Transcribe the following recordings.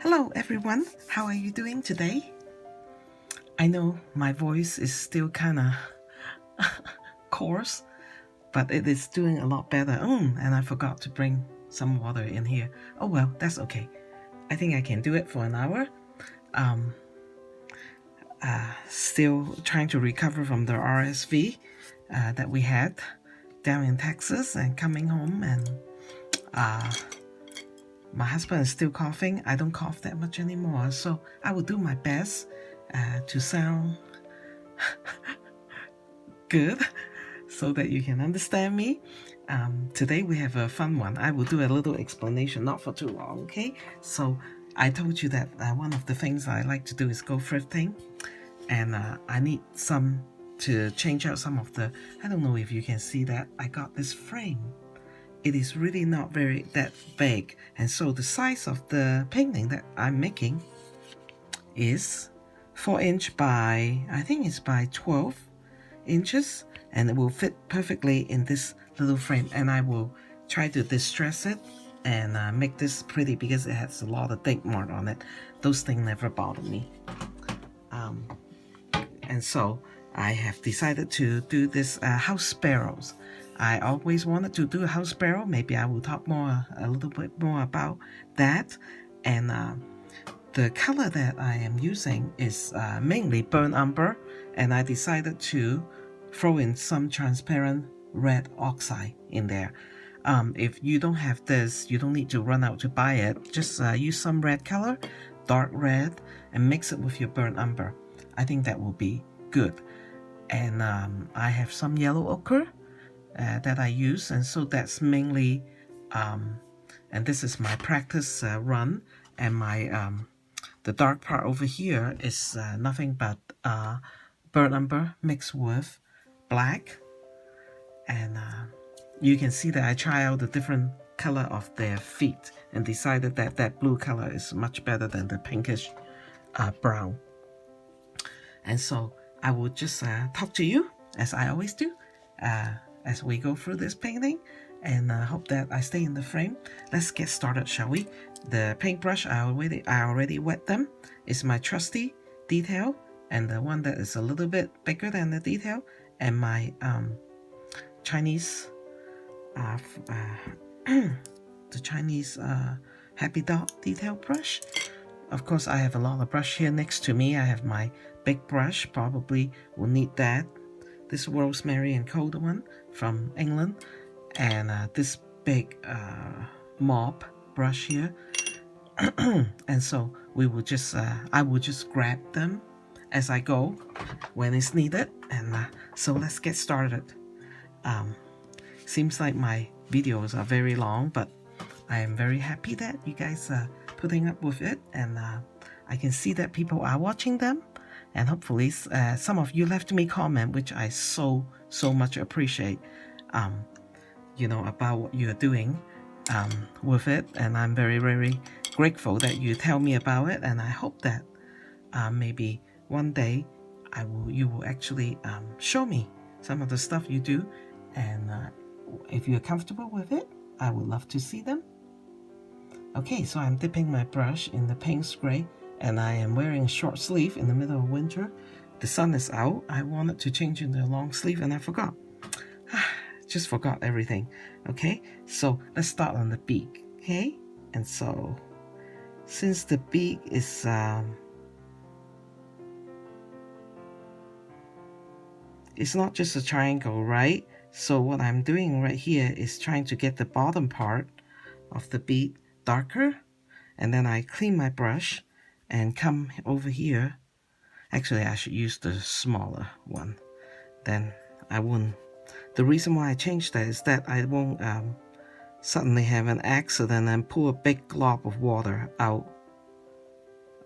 Hello everyone, how are you doing today? I know my voice is still kind of coarse, but it is doing a lot better. And I forgot to bring some water in here. Oh well, that's okay. I think I can do it for an hour. Still trying to recover from the RSV that we had down in Texas, and coming home, and my husband is still coughing. I don't cough that much anymore, so I will do my best to sound good so that you can understand me. Today we have a fun one. I will do a little explanation, not for too long, okay? So I told you that one of the things I like to do is go thrifting, and I need some to change out some of the, I don't know if you can see that, I got this frame. It is really not very that big, and so the size of the painting that I'm making is 4" by, I think it's by 12 inches, and it will fit perfectly in this little frame. And I will try to distress it and make this pretty because it has a lot of date mark on it. Those things never bother me. And so I have decided to do this house sparrows. I always wanted to do a house sparrow. Maybe I will talk a little bit more about that. And the color that I am using is mainly burnt umber, and I decided to throw in some transparent red oxide in there. If you don't have this, you don't need to run out to buy it. Just use some red color, dark red, and mix it with your burnt umber. I think that will be good. And I have some yellow ochre that I use, and so that's mainly, and this is my practice run, and my the dark part over here is nothing but burnt umber mixed with black. And you can see that I try out the different color of their feet and decided that that blue color is much better than the pinkish brown. And so I will just talk to you as I always do as we go through this painting, and hope that I stay in the frame. Let's get started, shall we? The paintbrush, I already wet them. It's my trusty detail, and the one that is a little bit bigger than the detail, and my Chinese the Chinese happy dot detail brush. Of course, I have a lot of brush here next to me. I have my big brush, probably will need that. This rosemary and cold one from England, and this big mop brush here. And so we will just I will just grab them as I go when it's needed. And so let's get started. Seems like my videos are very long, but I am very happy that you guys are putting up with it, and I can see that people are watching them, and hopefully some of you left me comment, which I so much appreciate, about what you're doing with it, and I'm very grateful that you tell me about it. And I hope that maybe one day you will actually show me some of the stuff you do, and if you're comfortable with it, I would love to see them. Okay, so I'm dipping my brush in the Payne's Gray, and I am wearing a short sleeve in the middle of winter. The sun is out. I wanted to change into a long sleeve, and I forgot. Just forgot everything. Okay, so let's start on the beak. Okay, and so since the beak is it's not just a triangle, right? So what I'm doing right here is trying to get the bottom part of the beak darker, and then I clean my brush and come over here. Actually, I should use the smaller one, then I won't. The reason why I changed that is that I won't suddenly have an accident and pull a big glob of water out,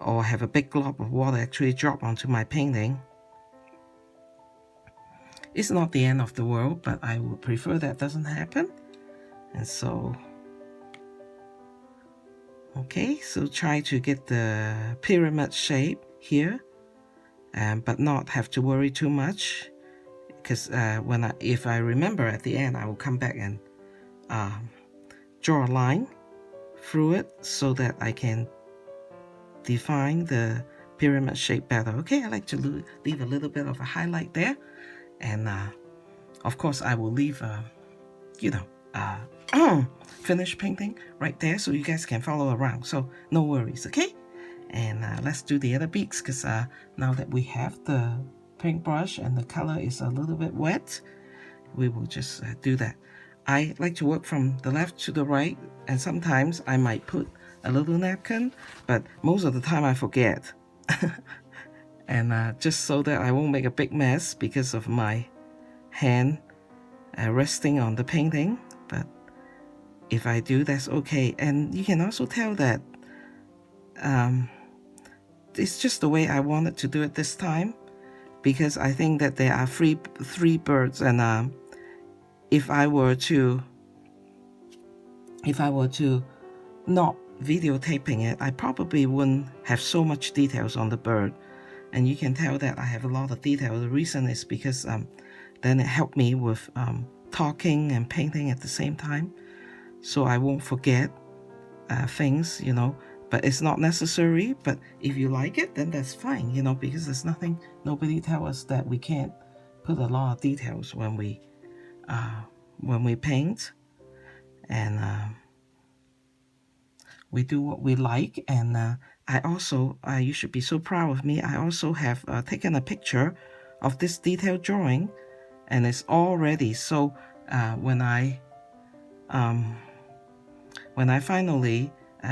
or have a big glob of water actually drop onto my painting. It's not the end of the world, but I would prefer that doesn't happen. And so, okay, so try to get the pyramid shape here, but not have to worry too much, because if I remember at the end, I will come back and draw a line through it so that I can define the pyramid shape better. Okay, I like to leave a little bit of a highlight there, and of course I will leave finished painting right there so you guys can follow around, so no worries. Okay, and let's do the other beaks, because now that we have the paintbrush and the color is a little bit wet, we will just do that. I like to work from the left to the right, and sometimes I might put a little napkin, but most of the time I forget. And just so that I won't make a big mess because of my hand resting on the painting. But if I do, that's okay. And you can also tell that it's just the way I wanted to do it this time, because I think that there are three birds, and if I were to not videotaping it, I probably wouldn't have so much details on the bird. And you can tell that I have a lot of detail. The reason is because then it helped me with talking and painting at the same time, so I won't forget things, but it's not necessary. But if you like it, then that's fine, because there's nobody tell us that we can't put a lot of details when we paint, and we do what we like. And you should be so proud of me, I also have taken a picture of this detailed drawing, and it's all ready. So when I finally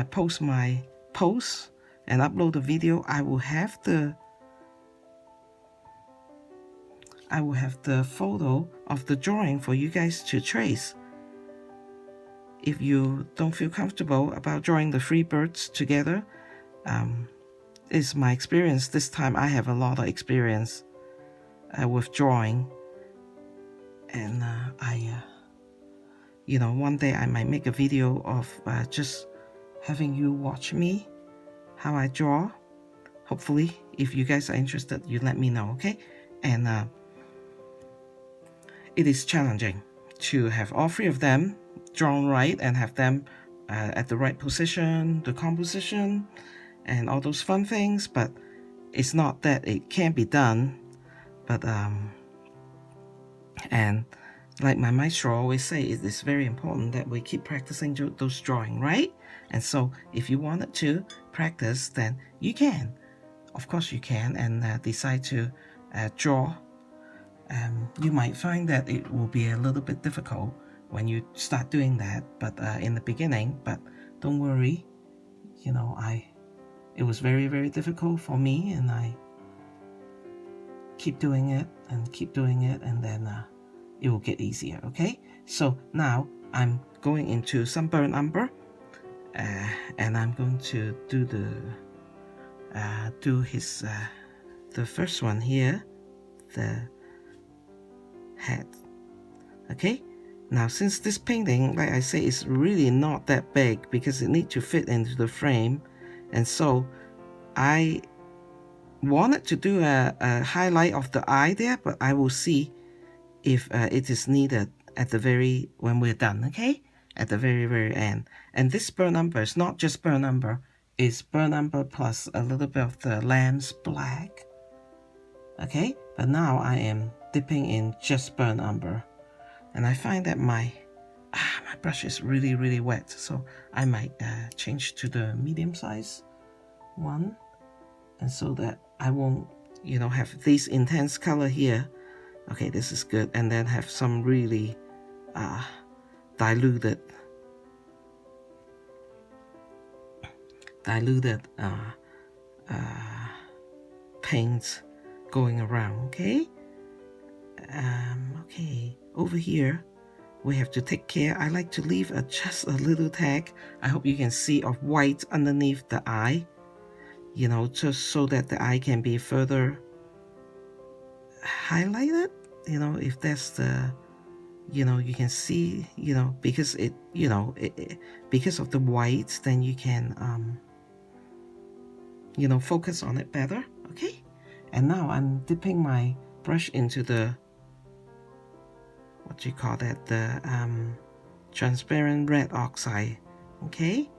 post my post and upload the video, I will have the photo of the drawing for you guys to trace. If you don't feel comfortable about drawing the three birds together, it's my experience this time. I have a lot of experience with drawing, and one day I might make a video of just having you watch me how I draw. Hopefully, if you guys are interested, you let me know, okay? And it is challenging to have all three of them drawn right and have them at the right position, the composition, and all those fun things. But it's not that it can't be done, but and like my maestro always say, it is very important that we keep practicing those drawing, right? And so if you wanted to practice, then you can, of course you can, and decide to draw. You might find that it will be a little bit difficult when you start doing that, but in the beginning. But don't worry, it was very, very difficult for me, and I keep doing it, and then it will get easier. Okay, so now I'm going into some burnt umber, and I'm going to do the first one here, the head. Okay, now since this painting, like I say, is really not that big because it needs to fit into the frame, and so I wanted to do a highlight of the eye there, but I will see if it is needed when we're done. Okay, at the very, very end. And this burnt umber is not just burnt umber, it's burnt umber plus a little bit of the lamb's black. Okay, but now I am dipping in just burnt umber, and I find that my brush is really, really wet, so I might change to the medium size one, and so that I won't have this intense color here. Okay, this is good. And then have some really diluted paints going around. Okay, okay, over here we have to take care. I like to leave just a little tag, I hope you can see, of white underneath the eye, just so that the eye can be further highlighted, if that's the, you can see, because because of the white, then you can focus on it better. Okay, and now I'm dipping my brush into the, what do you call that, the transparent red oxide. Okay,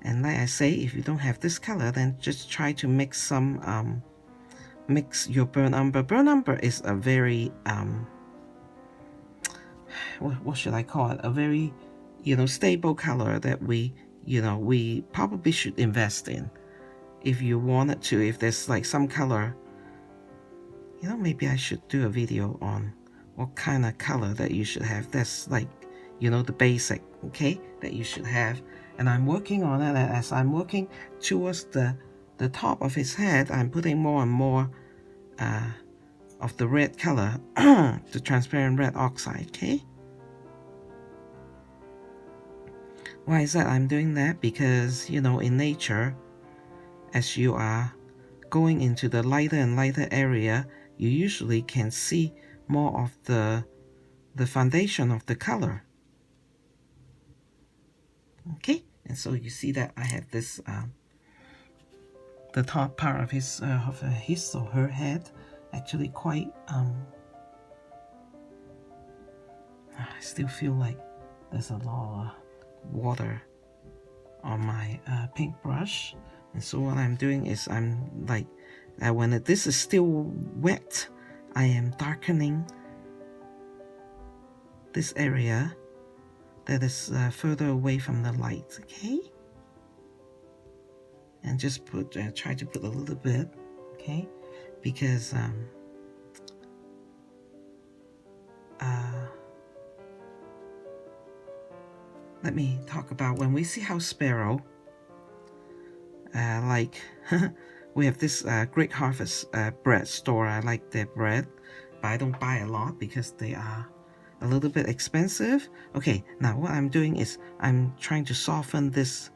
And like I say, if you don't have this color, then just try to mix some mix your burnt umber. Burnt umber is a very what should I call it? A very, stable color that we probably should invest in if you wanted to. If there's like some color, maybe I should do a video on what kind of color that you should have. That's like, the basic, okay, that you should have. And I'm working on it. As I'm working towards the top of his head, I'm putting more and more of the red color, the transparent red oxide, okay? Why is that I'm doing that? Because, in nature, as you are going into the lighter and lighter area, you usually can see more of the foundation of the color. Okay, and so you see that I have this, the top part of his or her head, actually quite, I still feel like there's a lot of water on my paintbrush. And so what I'm doing is I'm like, when this is still wet, I am darkening this area that is further away from the light, okay? And just try to put a little bit, okay? Because let me talk about when we see house sparrow. Like we have this Great Harvest bread store. I like their bread, but I don't buy a lot because they are a little bit expensive. Okay, now what I'm doing is I'm trying to soften this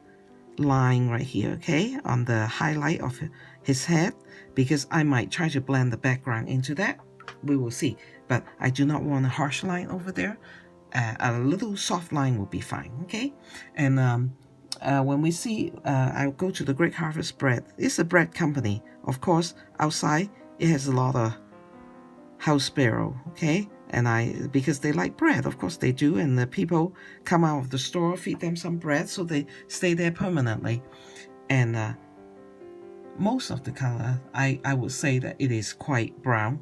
line right here, okay, on the highlight of his head, because I might try to blend the background into that. We will see, but I do not want a harsh line over there. A little soft line will be fine, okay? And when we see, I'll go to the Great Harvest Bread. It's a bread company. Of course, outside it has a lot of house sparrow, okay? And because they like bread, of course they do, and the people come out of the store, feed them some bread, so they stay there permanently. And most of the color, I would say that it is quite brown,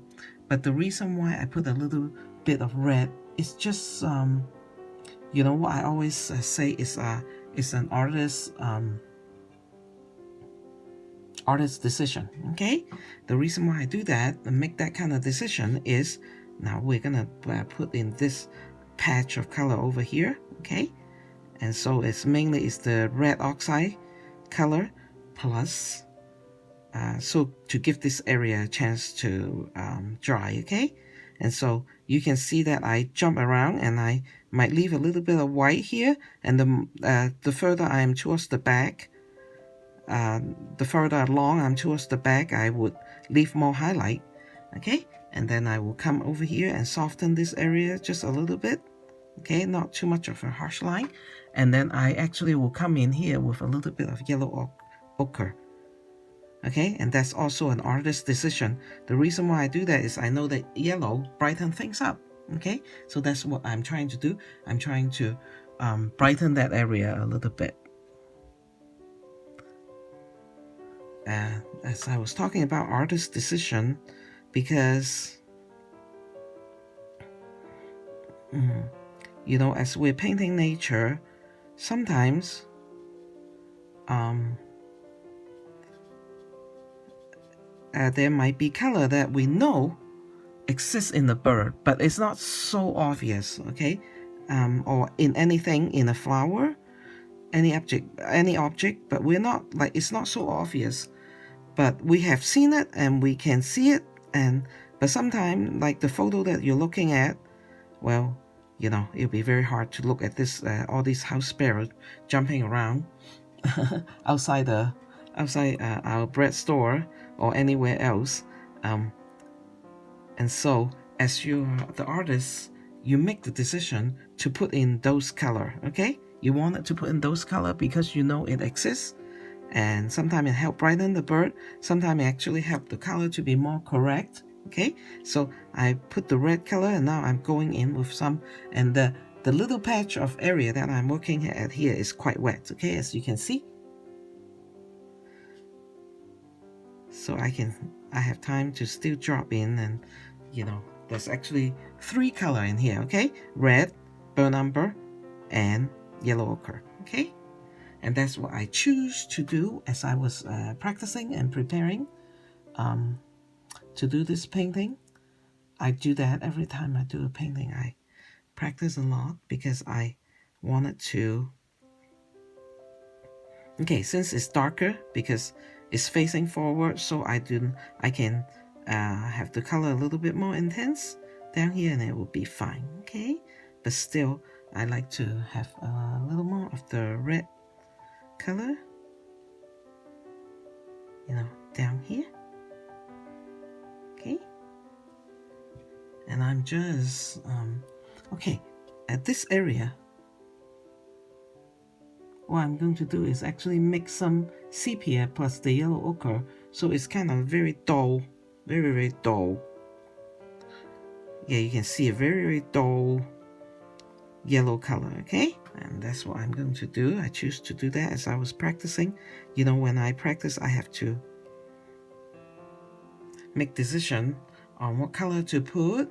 but the reason why I put a little bit of red is just, what I always say is an artist's decision, okay? The reason why I do that and make that kind of decision is, now we're gonna put in this patch of color over here, okay? And so it's mainly the red oxide color plus, so to give this area a chance to dry, okay? And so you can see that I jump around and I might leave a little bit of white here, and the further I am towards the back, the further along I'm towards the back, I would leave more highlight, okay? And then I will come over here and soften this area just a little bit, okay? Not too much of a harsh line. And then I actually will come in here with a little bit of yellow ochre, okay? And that's also an artist's decision. The reason why I do that is I know that yellow brightens things up, okay? So that's what I'm trying to do. I'm trying to brighten that area a little bit. As I was talking about artist's decision, because as we're painting nature, sometimes there might be color that we know exists in the bird, but it's not so obvious, okay? Or in anything, in a flower, any object, but we're not, like, it's not so obvious, but we have seen it and we can see it. But sometimes, like the photo that you're looking at, well, it'll be very hard to look at this, all these house sparrows jumping around outside our bread store or anywhere else. And so, as you're the artist, you make the decision to put in those color, okay? You want it to put in those color because you know it exists. And sometimes it helps brighten the bird. Sometimes it actually helps the color to be more correct, okay? So I put the red color, and now I'm going in with some, and the little patch of area that I'm working at here is quite wet, okay, as you can see. so I have time to still drop in, and there's actually 3 color in here, okay? Red, burnt umber, and yellow ochre, okay? And that's what I choose to do as I was practicing and preparing to do this painting. I do that every time I do a painting. I practice a lot because I wanted to. Okay, since it's darker because it's facing forward, so I can have the color a little bit more intense down here, and it will be fine. Okay, but still I like to have a little more of the red color, down here. Okay, and I'm just okay at this area. What I'm going to do is actually mix some sepia plus the yellow ochre, so it's kind of very dull, very, very dull. Yeah, you can see a very, very dull yellow color, okay? And that's what I'm going to do. I choose to do that as I was practicing. When I practice, I have to make decision on what color to put,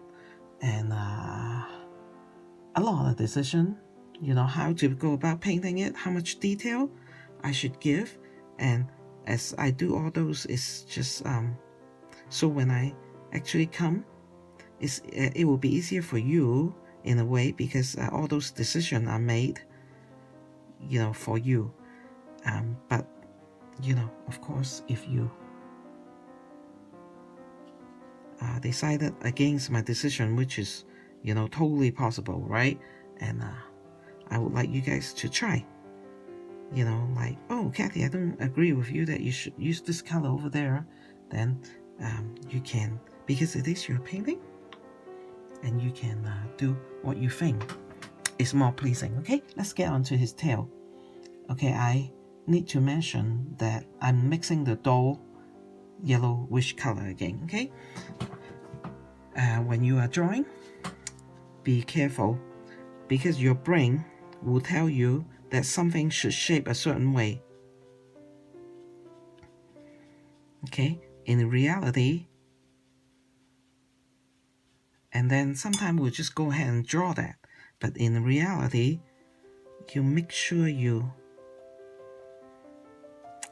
and a lot of decision, how to go about painting it, how much detail I should give. And as I do all those, it's just so when I actually come, it will be easier for you in a way, because all those decisions are made for you. But of course, if you decided against my decision, which is totally possible, right? And I would like you guys to try. Like, oh, Kathy, I don't agree with you that you should use this color over there. Then you can, because it is your painting, and you can do what you think is more pleasing. Okay, let's get on to his tail. Okay, I need to mention that I'm mixing the dull yellowish color again. Okay, when you are drawing, be careful, because your brain will tell you that something should shape a certain way. Okay, in reality, and then sometimes we'll just go ahead and draw that, but in reality, you make sure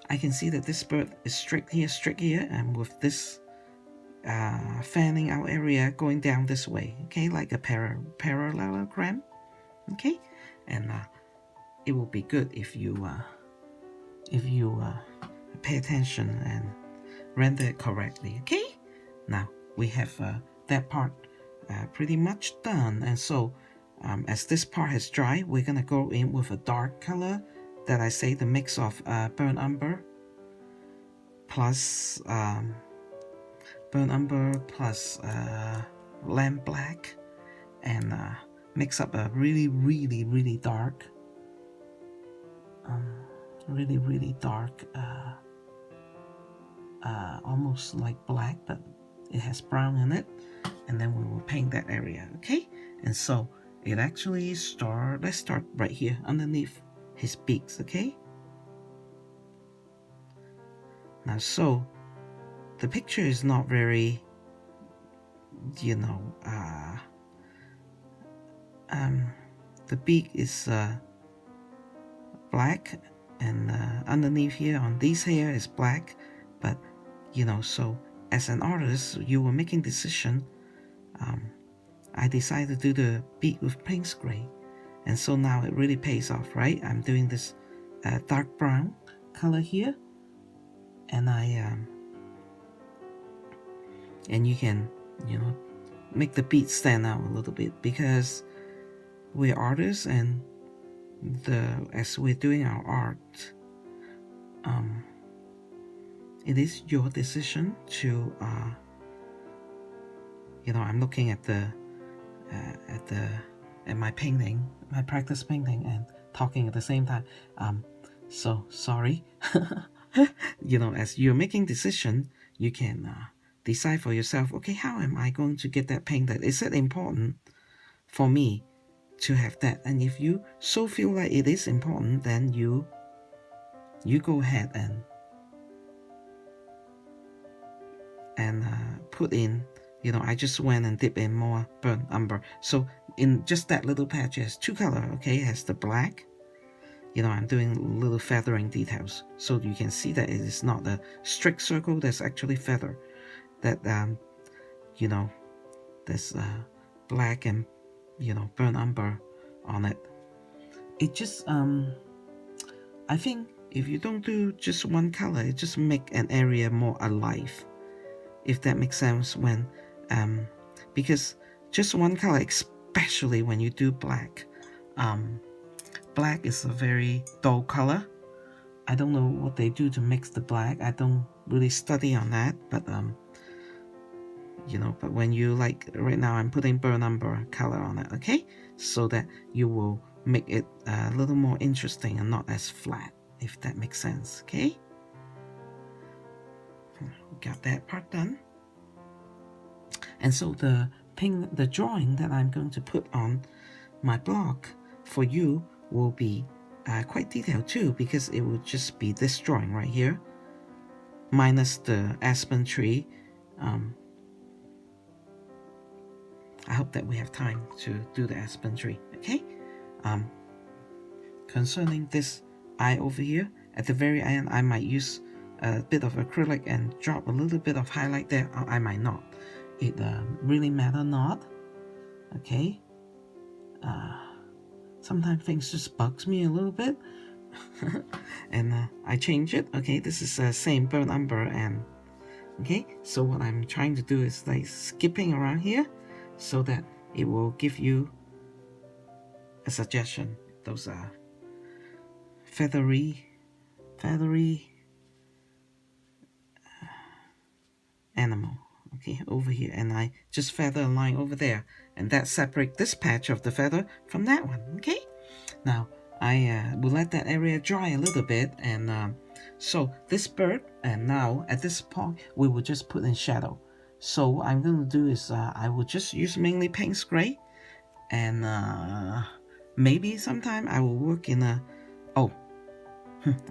I can see that this bird is straight here, and with this fanning out area going down this way, okay, like a parallelogram, okay, and it will be good if you pay attention and render it correctly. Okay, now we have that part pretty much done, and so as this part has dried, we're gonna go in with a dark color that I say the mix of burnt umber plus lamp black, and mix up a really, really, really dark almost like black, but it has brown in it, and then we will paint that area. Okay, and so it actually let's start right here underneath his beaks. Okay, now so the picture is not very the beak is black, and underneath here on these hair is black, but so as an artist, you were making decision. I decided to do the beak with Pink's gray, and so now it really pays off, right? I'm doing this dark brown color here, and and you can make the beat stand out a little bit, because we're artists, and as we're doing our art, it is your decision to I'm looking at my painting, my practice painting, and talking at the same time. So sorry. As you're making decision, you can decide for yourself, okay, how am I going to get that painted? Is it important for me to have that? And if you so feel like it is important, then you go ahead and and put in, you know, I just went and dip in more burnt umber. So in just that little patch, it has two color, okay? It has the black. You know, I'm doing little feathering details, so you can see that it is not a strict circle. There's actually feather. That you know, there's black and, you know, burnt umber on it. It just I think if you don't do just one color, it just make an area more alive, if that makes sense. When because just one color, especially when you do black, black is a very dull color. I don't know what they do to mix the black. I don't really study on that, but you know, but when you, like right now I'm putting burnt umber color on it, okay, so that you will make it a little more interesting and not as flat, if that makes sense. Okay, got that part done. And so the drawing that I'm going to put on my blog for you will be quite detailed too, because it will just be this drawing right here minus the aspen tree. I hope that we have time to do the aspen tree. Okay, concerning this eye over here, at the very end I might use a bit of acrylic and drop a little bit of highlight there, or I might not. It really matter not. Okay, sometimes things just bugs me a little bit. And I change it. Okay, this is the same burnt umber, and okay, so what I'm trying to do is like skipping around here so that it will give you a suggestion. Those are feathery animal, okay, over here, and I just feather a line over there, and that separate this patch of the feather from that one. Okay, now I will let that area dry a little bit, and so this bird, and now at this point we will just put in shadow. So I'm going to do is I will just use mainly Payne's gray, and maybe sometime I will work in a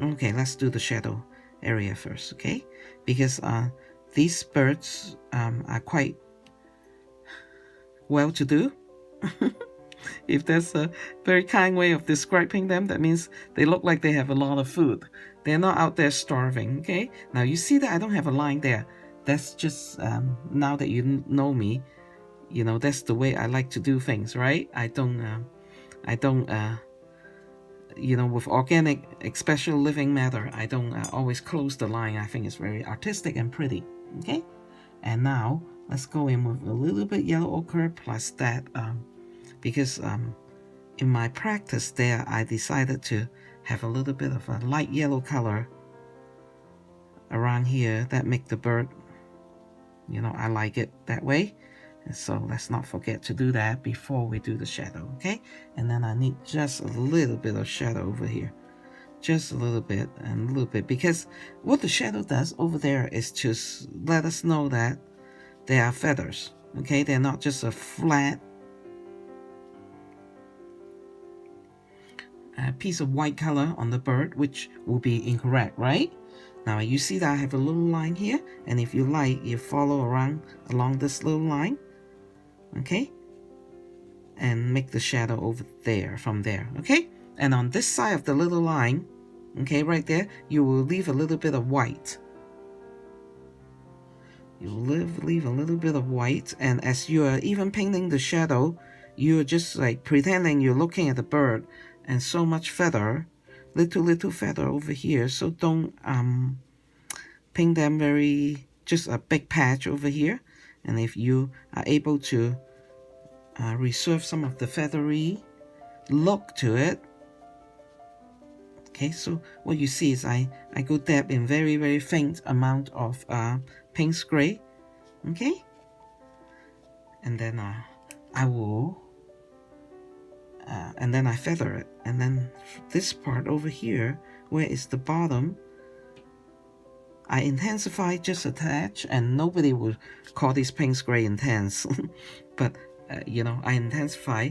okay, let's do the shadow area first, okay, because these birds are quite well to do. If there's a very kind way of describing them, that means they look like they have a lot of food. They're not out there starving. Okay, now you see that I don't have a line there. That's just now that you know me, you know, that's the way I like to do things, right? I don't you know, with organic, especially living matter, I don't always close the line. I think it's very artistic and pretty. Okay, and now let's go in with a little bit yellow ochre plus that because in my practice there I decided to have a little bit of a light yellow color around here that make the bird, you know, I like it that way. And so let's not forget to do that before we do the shadow. Okay, and then I need just a little bit of shadow over here, just a little bit and a little bit, because what the shadow does over there is to let us know that they are feathers. Okay, they're not just a flat piece of white color on the bird, which will be incorrect, right? Now you see that I have a little line here, and if you like, you follow around along this little line, okay, and make the shadow over there from there. Okay, and on this side of the little line, okay, right there, you will leave a little bit of white. You leave a little bit of white, and as you are even painting the shadow, you're just like pretending you're looking at the bird, and so much feather, little feather over here. So don't paint them very, just a big patch over here. And if you are able to reserve some of the feathery look to it, okay, so what you see is I go dab in very faint amount of Payne's gray, okay, and then I will and then I feather it, and then this part over here where is the bottom, I intensify just a touch, and nobody would call this Payne's gray intense but you know, I intensify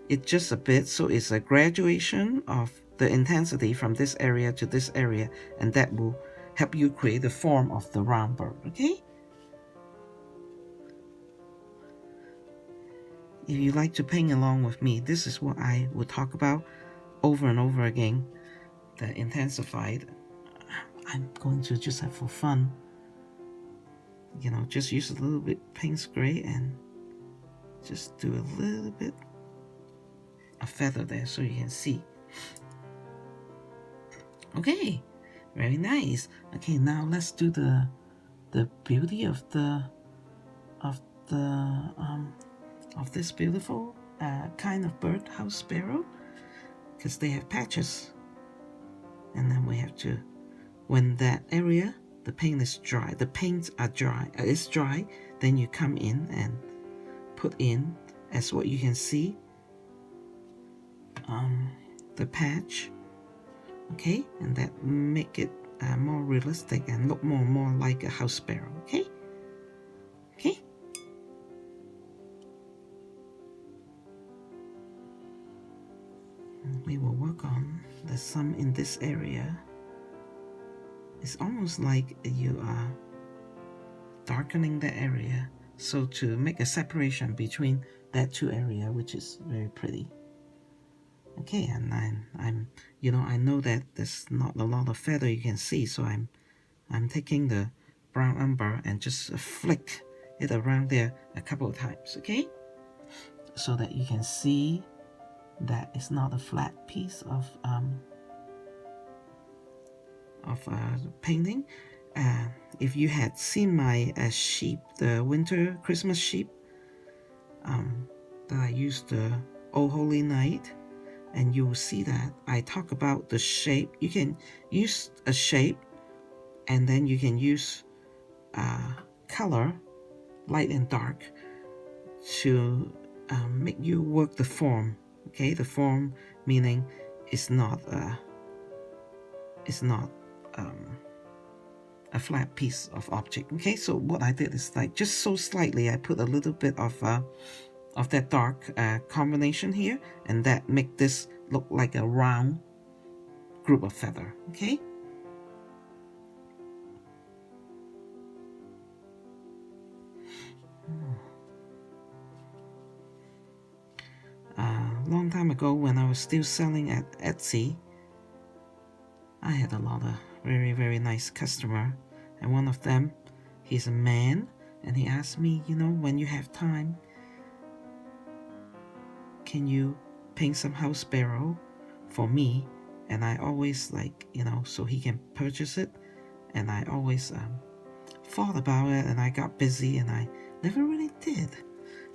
it just a bit, so it's a graduation of the intensity from this area to this area, and that will help you create the form of the round bird. Okay, if you like to paint along with me, this is what I would talk about over and over again. The intensified, I'm going to just have for fun, just use a little bit paint spray and just do a little bit of feather there so you can see. Okay, very nice. Okay, now let's do the beauty of this beautiful kind of bird, house sparrow, because they have patches. And then we have to, when that area, the paint is dry, the paints are dry, it's dry, then you come in and put in, as what you can see, the patch, okay, and that make it more realistic and look more like a house sparrow. Okay. We will work on the some in this area. It's almost like you are darkening the area, so to make a separation between that two area, which is very pretty. Okay, and I'm I know that there's not a lot of feather you can see, so I'm taking the brown umber and just flick it around there a couple of times, okay, so that you can see that it's not a flat piece of painting. If you had seen my sheep, the winter Christmas sheep that I used the Oh Holy Night, and you will see that I talk about the shape. You can use a shape, and then you can use color, light and dark, to make you work the form. Okay, the form meaning it's not a flat piece of object. Okay, so what I did is like just so slightly I put a little bit of that dark combination here, and that make this look like a round group of feather. Okay. Long time ago, when I was still selling at Etsy, I had a lot of very nice customer, and one of them, he's a man, and he asked me, when you have time, can you paint some house sparrow for me? And I always so he can purchase it, and I always thought about it, and I got busy and I never really did.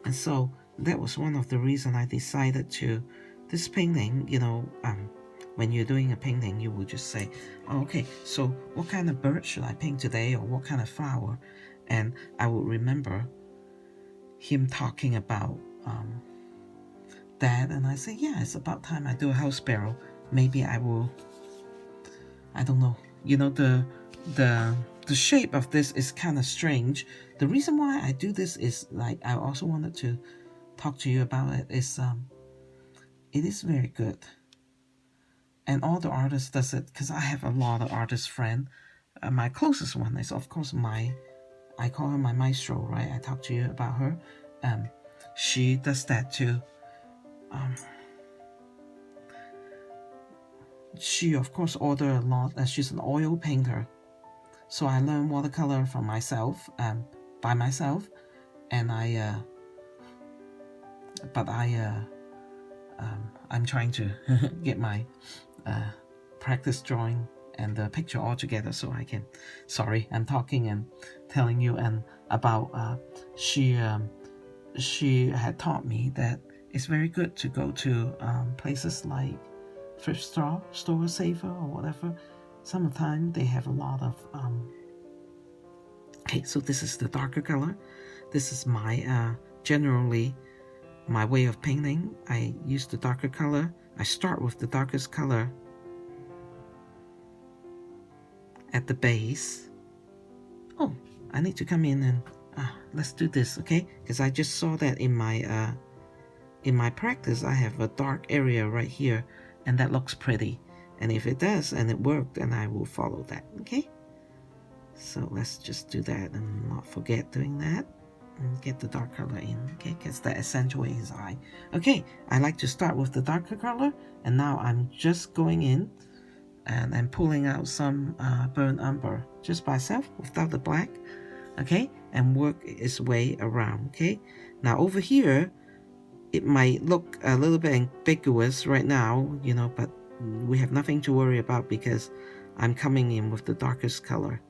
And so that was one of the reasons I decided to this painting. When you're doing a painting, you will just say, oh, okay, so what kind of bird should I paint today, or what kind of flower? And I will remember him talking about that, and I say, yeah, it's about time I do a house sparrow. Maybe I will, I don't know, the shape of this is kind of strange. The reason why I do this is like I also wanted to talk to you about it is it is very good, and all the artists does it, because I have a lot of artist friend. My closest one is of course I call her my maestro, right? I talked to you about her. She does that too. She of course order a lot. She's an oil painter, so I learned watercolor from myself, by myself, and I'm trying to get my practice drawing and the picture all together so I can. Sorry, I'm talking and telling you and about. She had taught me that it's very good to go to places like thrift store, Saver, or whatever. Sometimes they have a lot of. Okay, so this is the darker color. This is my generally my way of painting. I use the darker color. I start with the darkest color at the base. Oh, I need to come in and let's do this, okay? Because I just saw that in my practice I have a dark area right here, and that looks pretty. And if it does and it worked, then I will follow that, okay? So let's just do that and not forget doing that. and get the dark color in, okay, because that accentuates his eye. Okay, I like to start with the darker color, and now I'm just going in and pulling out some burnt umber just by itself without the black, okay, and work its way around. Okay, now over here it might look a little bit ambiguous right now, you know, but we have nothing to worry about because I'm coming in with the darkest color.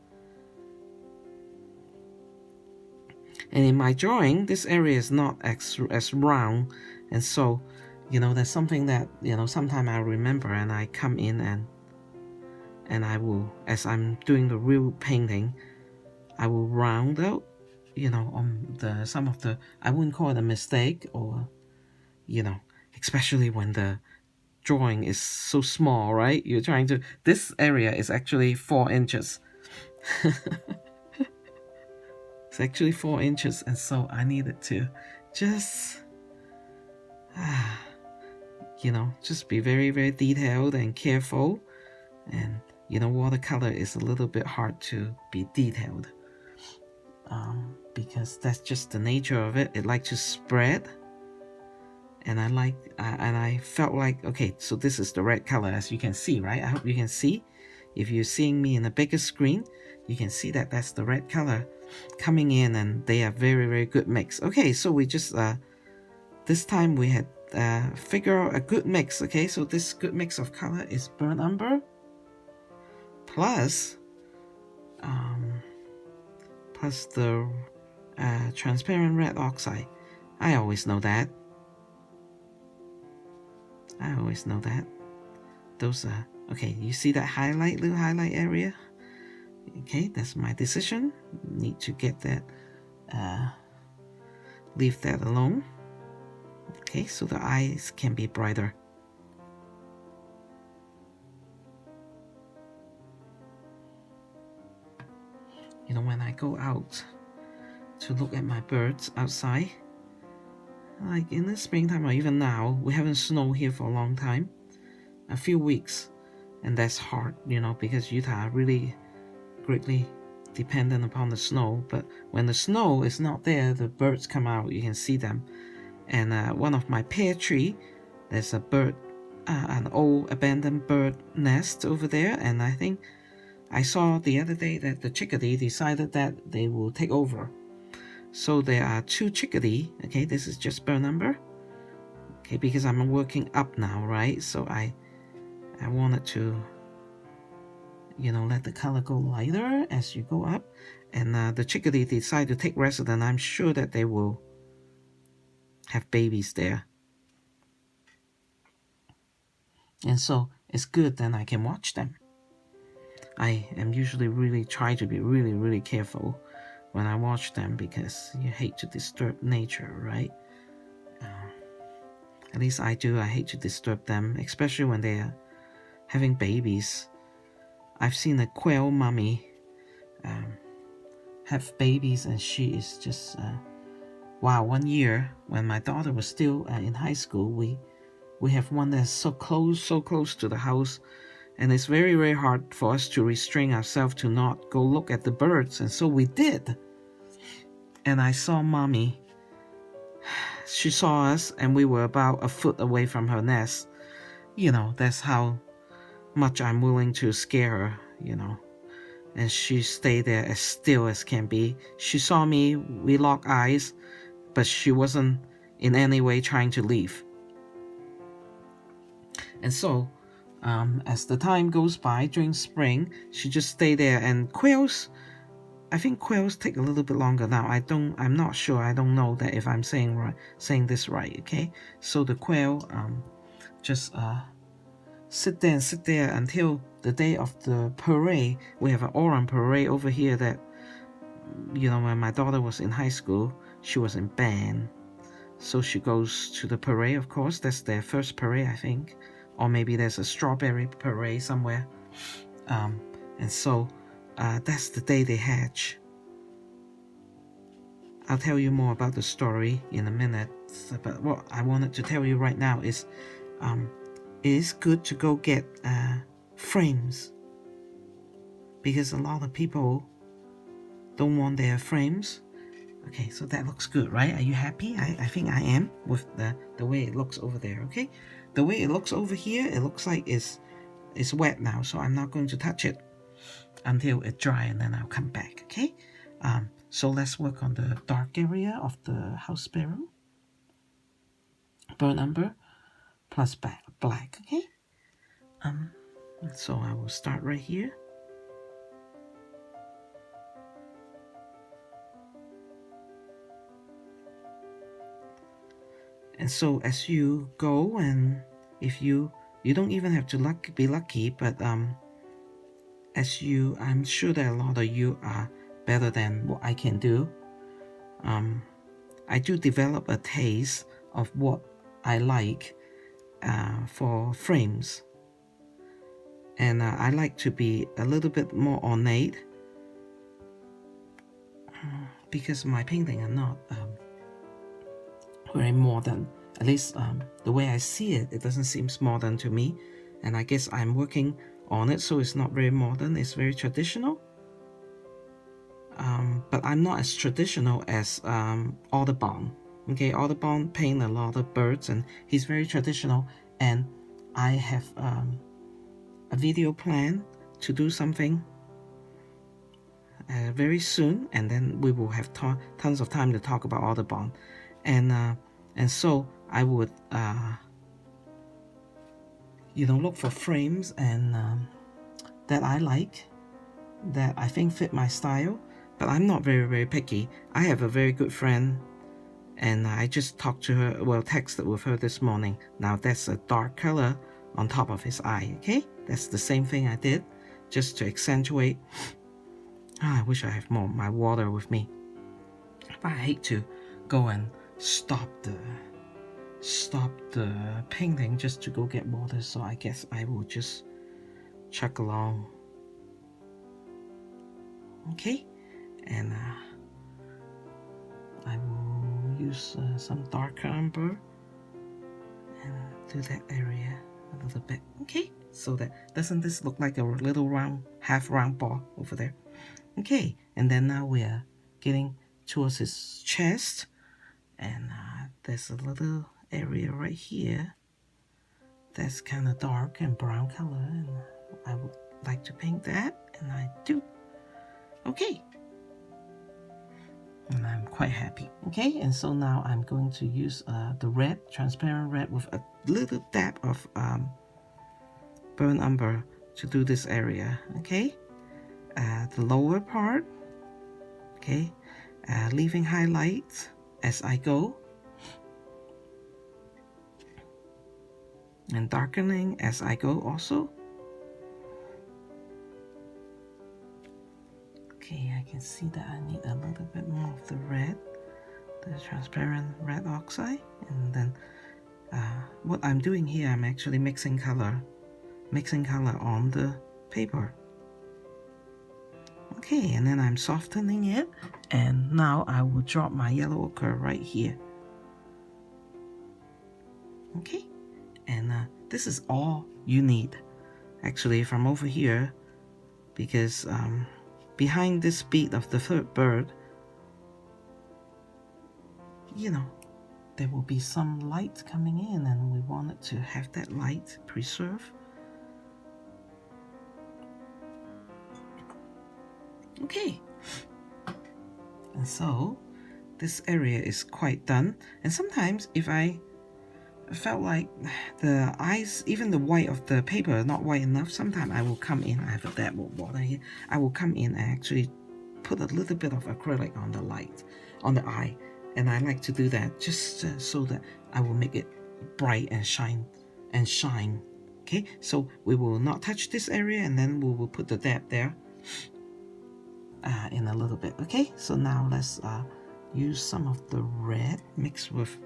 And in my drawing, this area is not as round, and so, you know, there's something that, you know, sometimes I remember and I come in and I will, as I'm doing the real painting, I will round out, you know, on some of the, I wouldn't call it a mistake, or, you know, especially when the drawing is so small, right? You're trying to, this area is actually 4 inches. It's actually 4 inches, and so I needed to just, you know, just be very, very detailed and careful. And, you know, watercolor is a little bit hard to be detailed, because that's just the nature of it. It likes to spread. And I felt like, okay, so this is the red color, as you can see, right? I hope you can see. If you're seeing me in a bigger screen, you can see that that's the red color coming in, and they are very, very good mix. Okay, so we just, this time we had figure out a good mix. Okay, so this good mix of color is burnt umber plus the transparent red oxide. I always know that. Those are, okay, you see that little highlight area? Okay, that's my decision. Need to get that, leave that alone. Okay, so the eyes can be brighter. You know, when I go out to look at my birds outside, like in the springtime or even now, we haven't snowed here for a long time, a few weeks, and that's hard, you know, because Utah really greatly dependent upon the snow. But when the snow is not there, the birds come out, you can see them. And one of my pear tree, there's a bird, an old abandoned bird nest over there, and I think I saw the other day that the chickadee decided that they will take over. So there are 2 chickadee. Okay, this is just burnt umber. Okay, because I'm working up now, right? So I wanted to, you know, let the color go lighter as you go up. And the chickadee decide to take residence. I'm sure that they will have babies there. And so it's good, then I can watch them. I am usually really try to be really, really careful when I watch them, because you hate to disturb nature, right? At least I do. I hate to disturb them, especially when they are having babies. I've seen a quail mummy have babies, and she is just wow. 1 year, when my daughter was still in high school, we have one that's so close to the house, and it's very, very hard for us to restrain ourselves to not go look at the birds, and so we did. And I saw mommy. She saw us, and we were about a foot away from her nest. You know, that's how much I'm willing to scare her, you know. And she stayed there as still as can be. She saw me, we locked eyes, but she wasn't in any way trying to leave. And so, as the time goes by during spring, she just stayed there. And quails, I think quails take a little bit longer now. I'm not sure. I don't know that if I'm saying this right. Okay, so the quail just sit there until the day of the parade. We have an Oran parade over here that, you know, when my daughter was in high school, she was in band, so she goes to the parade. Of course, that's their first parade, I think, or maybe there's a strawberry parade somewhere. And so that's the day they hatch. I'll tell you more about the story in a minute, but what I wanted to tell you right now is it is good to go get frames, because a lot of people don't want their frames. Okay, so that looks good, right? Are you happy? I think I am with the way it looks over there, okay? The way it looks over here, it looks like it's wet now, so I'm not going to touch it until it dry, and then I'll come back, okay? So let's work on the dark area of the house sparrow. Burnt umber plus black, okay? So I will start right here. And so as you go, and if you don't even have to be lucky, but as I'm sure that a lot of you are better than what I can do. I do develop a taste of what I like for frames, and I like to be a little bit more ornate because my painting are not very modern. At least the way I see it, it doesn't seem modern to me, and I guess I'm working on it, so it's not very modern. It's very traditional. But I'm not as traditional as Audubon. Okay, Audubon paint a lot of birds, and he's very traditional. And I have a video plan to do something very soon, and then we will have tons of time to talk about Audubon. And so I would look for frames and that I like, that I think fit my style. But I'm not very, very picky. I have a very good friend, and I just talked to her, well, texted with her this morning. Now that's a dark color on top of his eye, okay? That's the same thing I did, just to accentuate. I wish I have more my water with me. But I hate to go and stop the painting just to go get water, so I guess I will just chug along. Okay? And I will use some darker umber and do that area a little bit. Okay, so that doesn't this look like a little round, half round ball over there? Okay, and then now we are getting towards his chest, and there's a little area right here that's kind of dark and brown color, and I would like to paint that, and I do. Okay. And I'm quite happy. Okay, and so now I'm going to use the red, transparent red, with a little dab of burnt umber to do this area. Okay, the lower part. Okay, leaving highlights as I go, and darkening as I go also. Okay, I can see that I need a little bit more of the red, the transparent red oxide, and then what I'm doing here, I'm actually mixing color on the paper. Okay, and then I'm softening it, and now I will drop my yellow ochre right here. Okay, and this is all you need actually from over here, because behind this beat of the third bird, there will be some light coming in, and we wanted to have that light preserved. Okay, and so this area is quite done, and sometimes if I felt like the eyes, even the white of the paper is not white enough, sometimes I will come in, I have a dab of water here, I will come in and actually put a little bit of acrylic on the light, on the eye, and I like to do that just so that I will make it bright and shine. Okay, so we will not touch this area, and then we will put the dab there in a little bit. Okay, so now let's use some of the red mixed with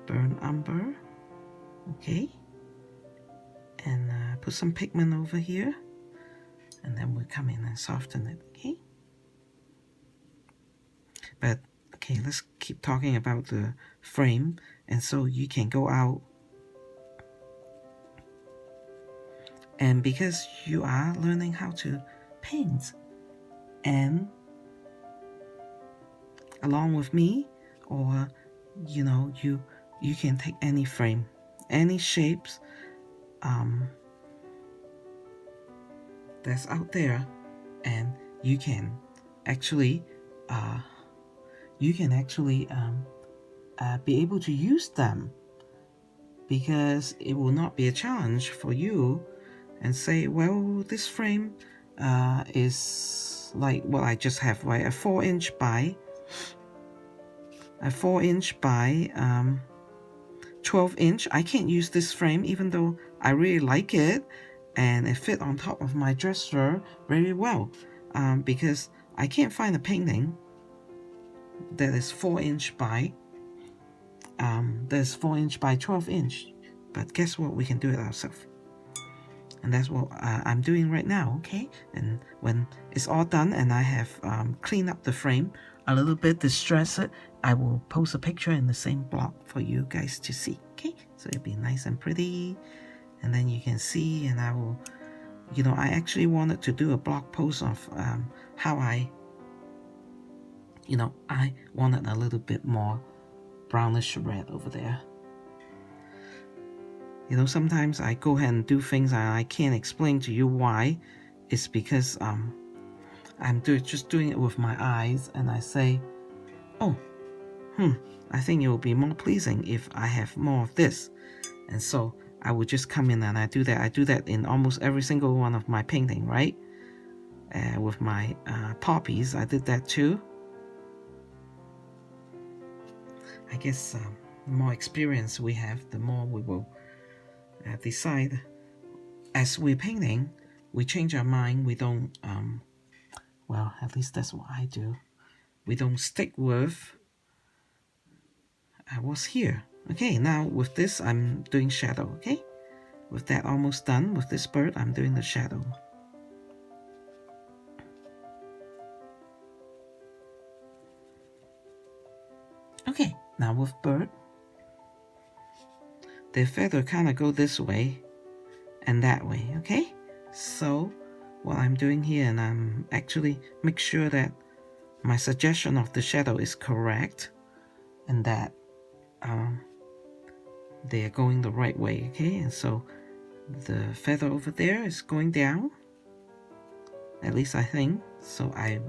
burnt umber. Okay, and put some pigment over here, and then we'll come in and soften it. Okay, but okay, let's keep talking about the frame, and so you can go out, and because you are learning how to paint, and along with me, or you know, you can take any frame, any shapes that's out there, and you can actually be able to use them, because it will not be a challenge for you and say, well, this frame is like what I just have, right? A 4-inch by 12-inch. I can't use this frame even though I really like it and it fit on top of my dresser very well, because I can't find a painting that is 4-inch by 12-inch. But guess what? We can do it ourselves. And that's what I'm doing right now, okay? And when it's all done and I have cleaned up the frame a little bit, distressed it, I will post a picture in the same blog for you guys to see, okay? So it'll be nice and pretty, and then you can see, and I will, you know, I actually wanted to do a blog post of how I wanted a little bit more brownish red over there. You know, sometimes I go ahead and do things and I can't explain to you why. It's because I'm just doing it with my eyes, and I say, oh, I think it will be more pleasing if I have more of this. And so I would just come in and I do that. I do that in almost every single one of my painting, right? With my poppies, I did that too. I guess the more experience we have, the more we will decide. As we're painting, we change our mind. We don't, well, at least that's what I do. We don't stick with what's here. Okay, now with this, I'm doing shadow, okay? With that almost done, with this bird, I'm doing the shadow. Okay, now with bird, the feather kind of go this way and that way, okay? So what I'm doing here, and I'm actually make sure that my suggestion of the shadow is correct, and that they are going the right way, okay? And so the feather over there is going down, at least I think. So I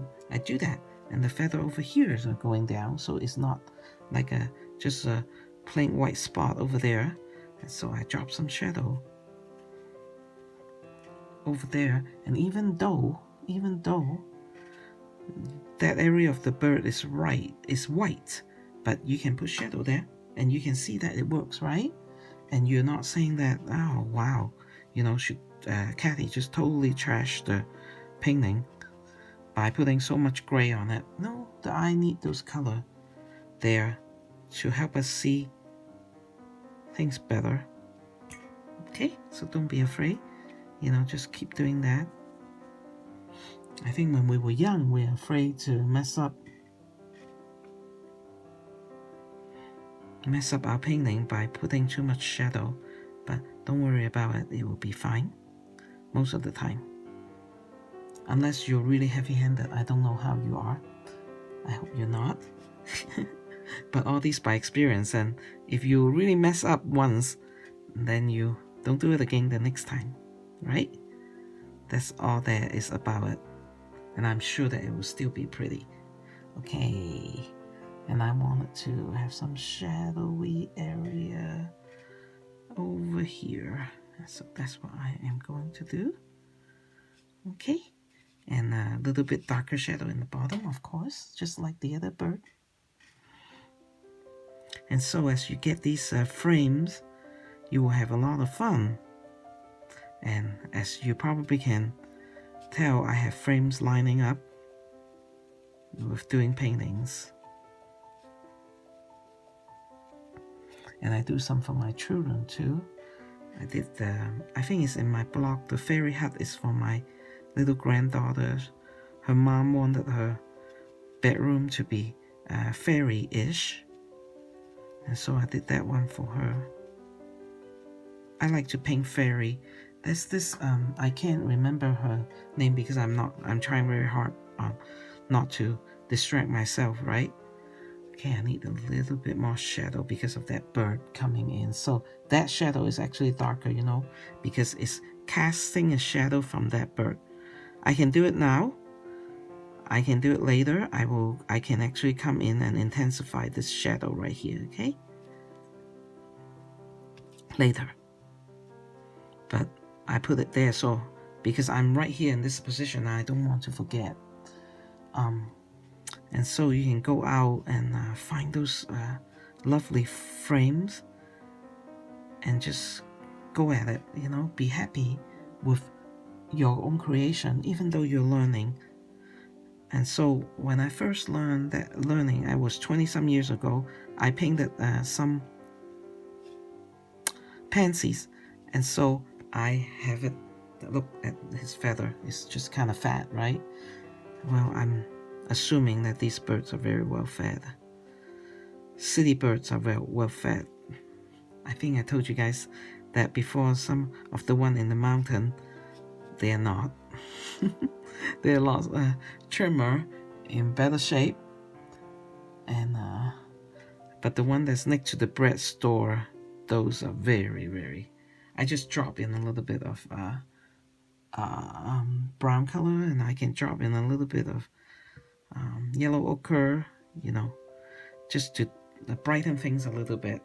do that, and the feather over here is going down, so it's not like just a plain white spot over there. And so I drop some shadow over there, and even though that area of the bird is white, but you can put shadow there, and you can see that it works, right? And you're not saying that, oh wow, you know, Kathy just totally trashed the painting by putting so much gray on it. No, the eye need those color there to help us see things better. Okay, so don't be afraid, you know, just keep doing that. I think when we were young, we're afraid to mess up our painting by putting too much shadow, but don't worry about it, it will be fine most of the time. Unless you're really heavy-handed. I don't know how you are. I hope you're not. But all these by experience, and if you really mess up once, then you don't do it again the next time, right? That's all there is about it. And I'm sure that it will still be pretty. Okay. And I wanted to have some shadowy area over here. So that's what I am going to do. Okay. And a little bit darker shadow in the bottom, of course, just like the other bird. And so as you get these frames, you will have a lot of fun. And as you probably can tell, I have frames lining up with doing paintings. And I do some for my children too. I did I think it's in my blog, the fairy hut is for my little granddaughter. Her mom wanted her bedroom to be fairy-ish, and so I did that one for her. I like to paint fairy. There's this I can't remember her name because I'm trying very hard not to distract myself, right? Okay, I need a little bit more shadow because of that bird coming in. So that shadow is actually darker, you know, because it's casting a shadow from that bird. I can do it now. I can do it later. I can actually come in and intensify this shadow right here, okay? Later. But I put it there so because I'm right here in this position, I don't want to forget. And so you can go out and find those lovely frames and just go at it, you know, be happy with your own creation, even though you're learning. And so when I first learned that learning, I was 20 some years ago, I painted some pansies. And so I have it, look at his feather, it's just kind of fat, right? Well, I'm assuming that these birds are very well fed. City birds are very well fed. I think I told you guys that before. Some of the one in the mountain, they are not. They're a lot trimmer, in better shape, and but the one that's next to the bread store, those are very. I just drop in a little bit of brown color, and I can drop in a little bit of yellow ochre, you know, just to brighten things a little bit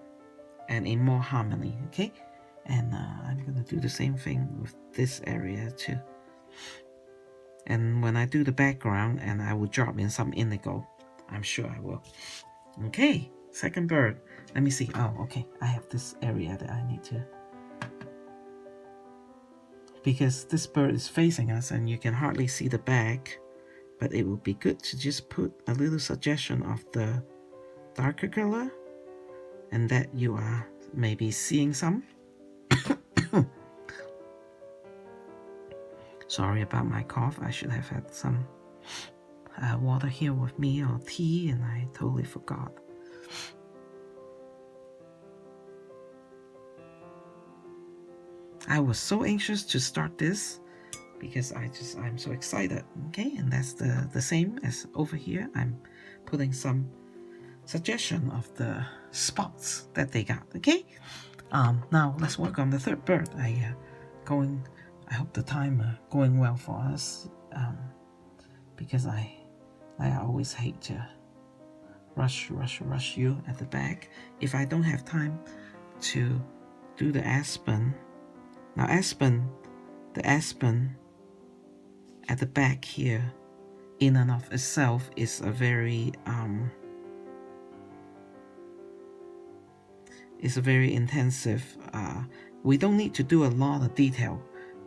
and in more harmony, okay? And I'm gonna do the same thing with this area too. And when I do the background, and I will drop in some indigo, I'm sure I will. Okay, second bird. Let me see. Oh, okay, I have this area that I need to, because this bird is facing us and you can hardly see the back, but it would be good to just put a little suggestion of the darker color, and that you are maybe seeing some. Sorry about my cough. I should have had some water here with me, or tea, and I totally forgot. I was so anxious to start this because I'm so excited. Okay, and that's the same as over here. I'm putting some suggestion of the spots that they got. Okay, now let's work on the third bird. I hope the time going well for us, because I always hate to rush you at the back. If I don't have time to do the aspen, now the aspen at the back here, in and of itself, is a very intensive. We don't need to do a lot of detail,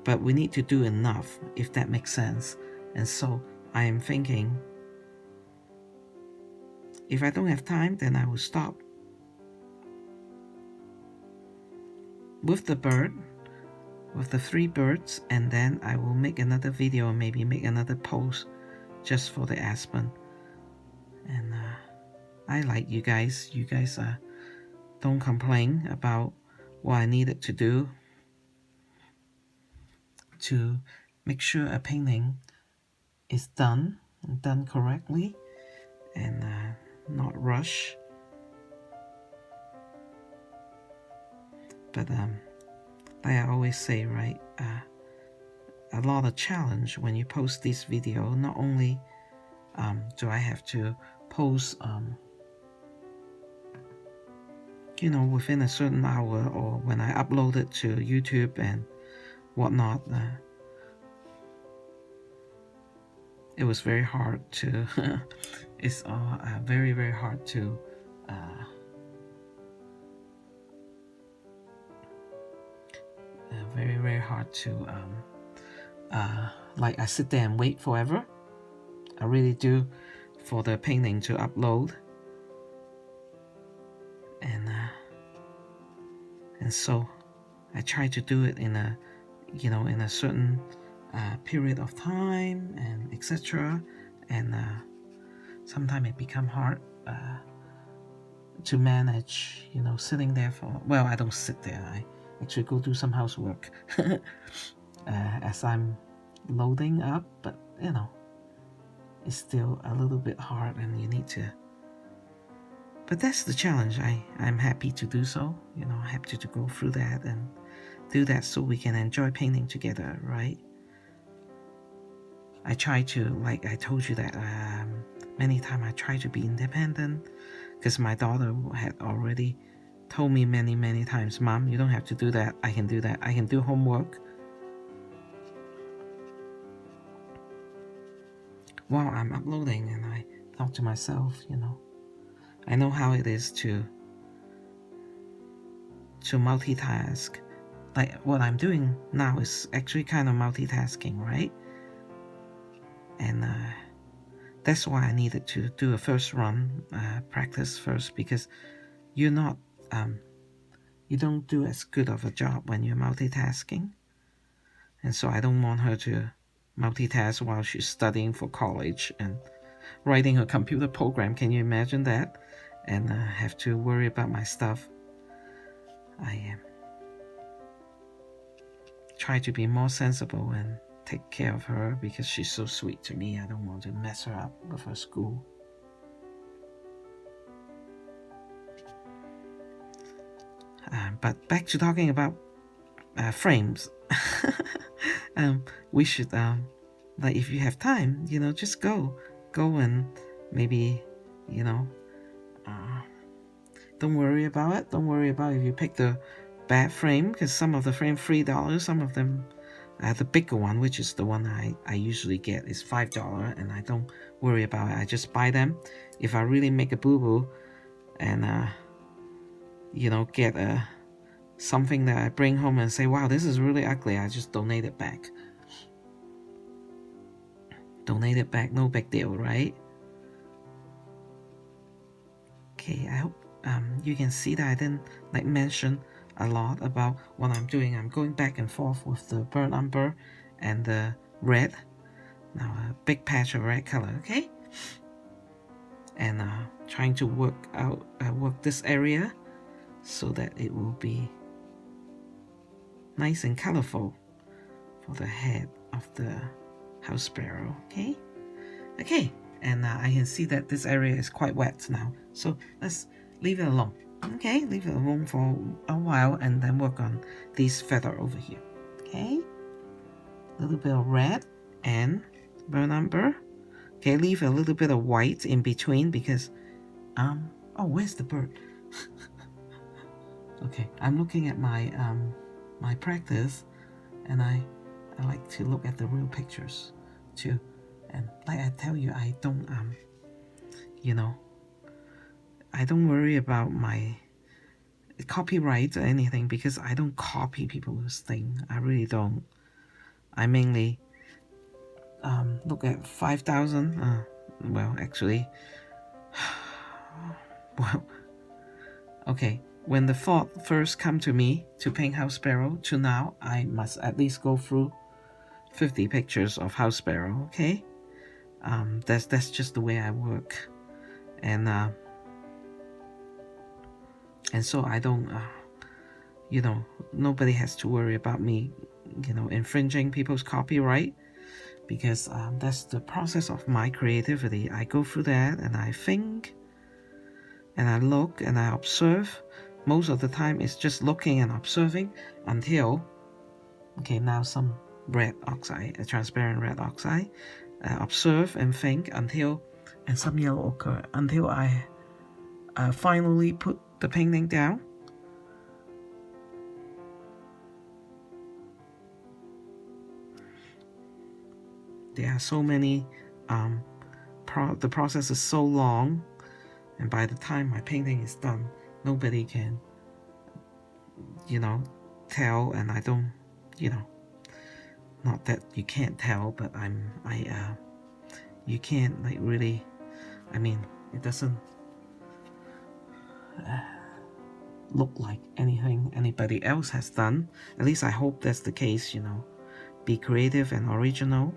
but we need to do enough, if that makes sense. And so I am thinking, if I don't have time, then I will stop with the bird, with the three birds, and then I will make another video, or maybe make another post just for the aspen. And I like you guys. You guys don't complain about what I needed to do to make sure a painting is done correctly, and not rush. But like I always say, right, a lot of challenge when you post this video. Not only do I have to post you know, within a certain hour, or when I upload it to YouTube and whatnot, it was very hard to it's very hard to very hard to like I sit there and wait forever. I really do, for the painting to upload. And so I try to do it in a, you know, in a certain period of time, and etc. And sometimes it become hard to manage, you know, sitting there for, well, I don't sit there, I actually go do some housework as I'm loading up, but you know, it's still a little bit hard, and you need to But that's the challenge. I'm happy to do so. Happy to go through that and do that so we can enjoy painting together, right? I try to, like I told you that many times, I try to be independent, because my daughter had already told me many times, Mom, you don't have to do that. I can do that. I can do homework while I'm uploading. And I thought to myself, I know how it is to multitask. Like what I'm doing now is actually kind of multitasking, right? And that's why I needed to do a first run practice first, because you're not you don't do as good of a job when you're multitasking. And so I don't want her to multitask while she's studying for college and writing her computer program. Can you imagine that? And have to worry about my stuff. I try to be more sensible and take care of her, because she's so sweet to me. I don't want to mess her up with her school. But back to talking about frames. We should, like, if you have time, just go and maybe, don't worry about it. Don't worry about if you pick the bad frame, because some of the frame $3, some of them, the bigger one, which is the one I usually get, is $5, and I don't worry about it. I just buy them. If I really make a boo-boo and get something that I bring home and say, wow, this is really ugly, I just donate it back. Donate it back, no big deal, right? Okay, I hope you can see that I didn't mention a lot about what I'm doing. I'm going back and forth with the burnt umber and the red. Now a big patch of red color, okay? And trying to work this area so that it will be nice and colorful for the head of the house sparrow, okay? Okay, and I can see that this area is quite wet now, so let's leave it alone. Okay, leave it alone for a while and then work on these feather over here. Okay, a little bit of red and burnt umber. Okay, leave a little bit of white in between, because oh, where's the bird? Okay, I'm looking at my my practice, and I like to look at the real pictures too. And like I tell you, I don't I don't worry about my copyright or anything, because I don't copy people's thing. I really don't. I mainly look at 5,000. Well, actually, well, okay. When the thought first come to me to paint house sparrow, to now, I must at least go through 50 pictures of house sparrow. Okay, that's just the way I work, and so I don't, nobody has to worry about me, infringing people's copyright, because that's the process of my creativity. I go through that and I think and I look and I observe. Most of the time it's just looking and observing until, okay, now some red oxide, a transparent red oxide, observe and think until, and some yellow occur, until I finally put the painting down. There are so many, the process is so long, and by the time my painting is done, nobody can, tell, and I don't, not that you can't tell, but you can't, like, really, I mean, it doesn't look like anything anybody else has done. At least I hope that's the case, be creative and original.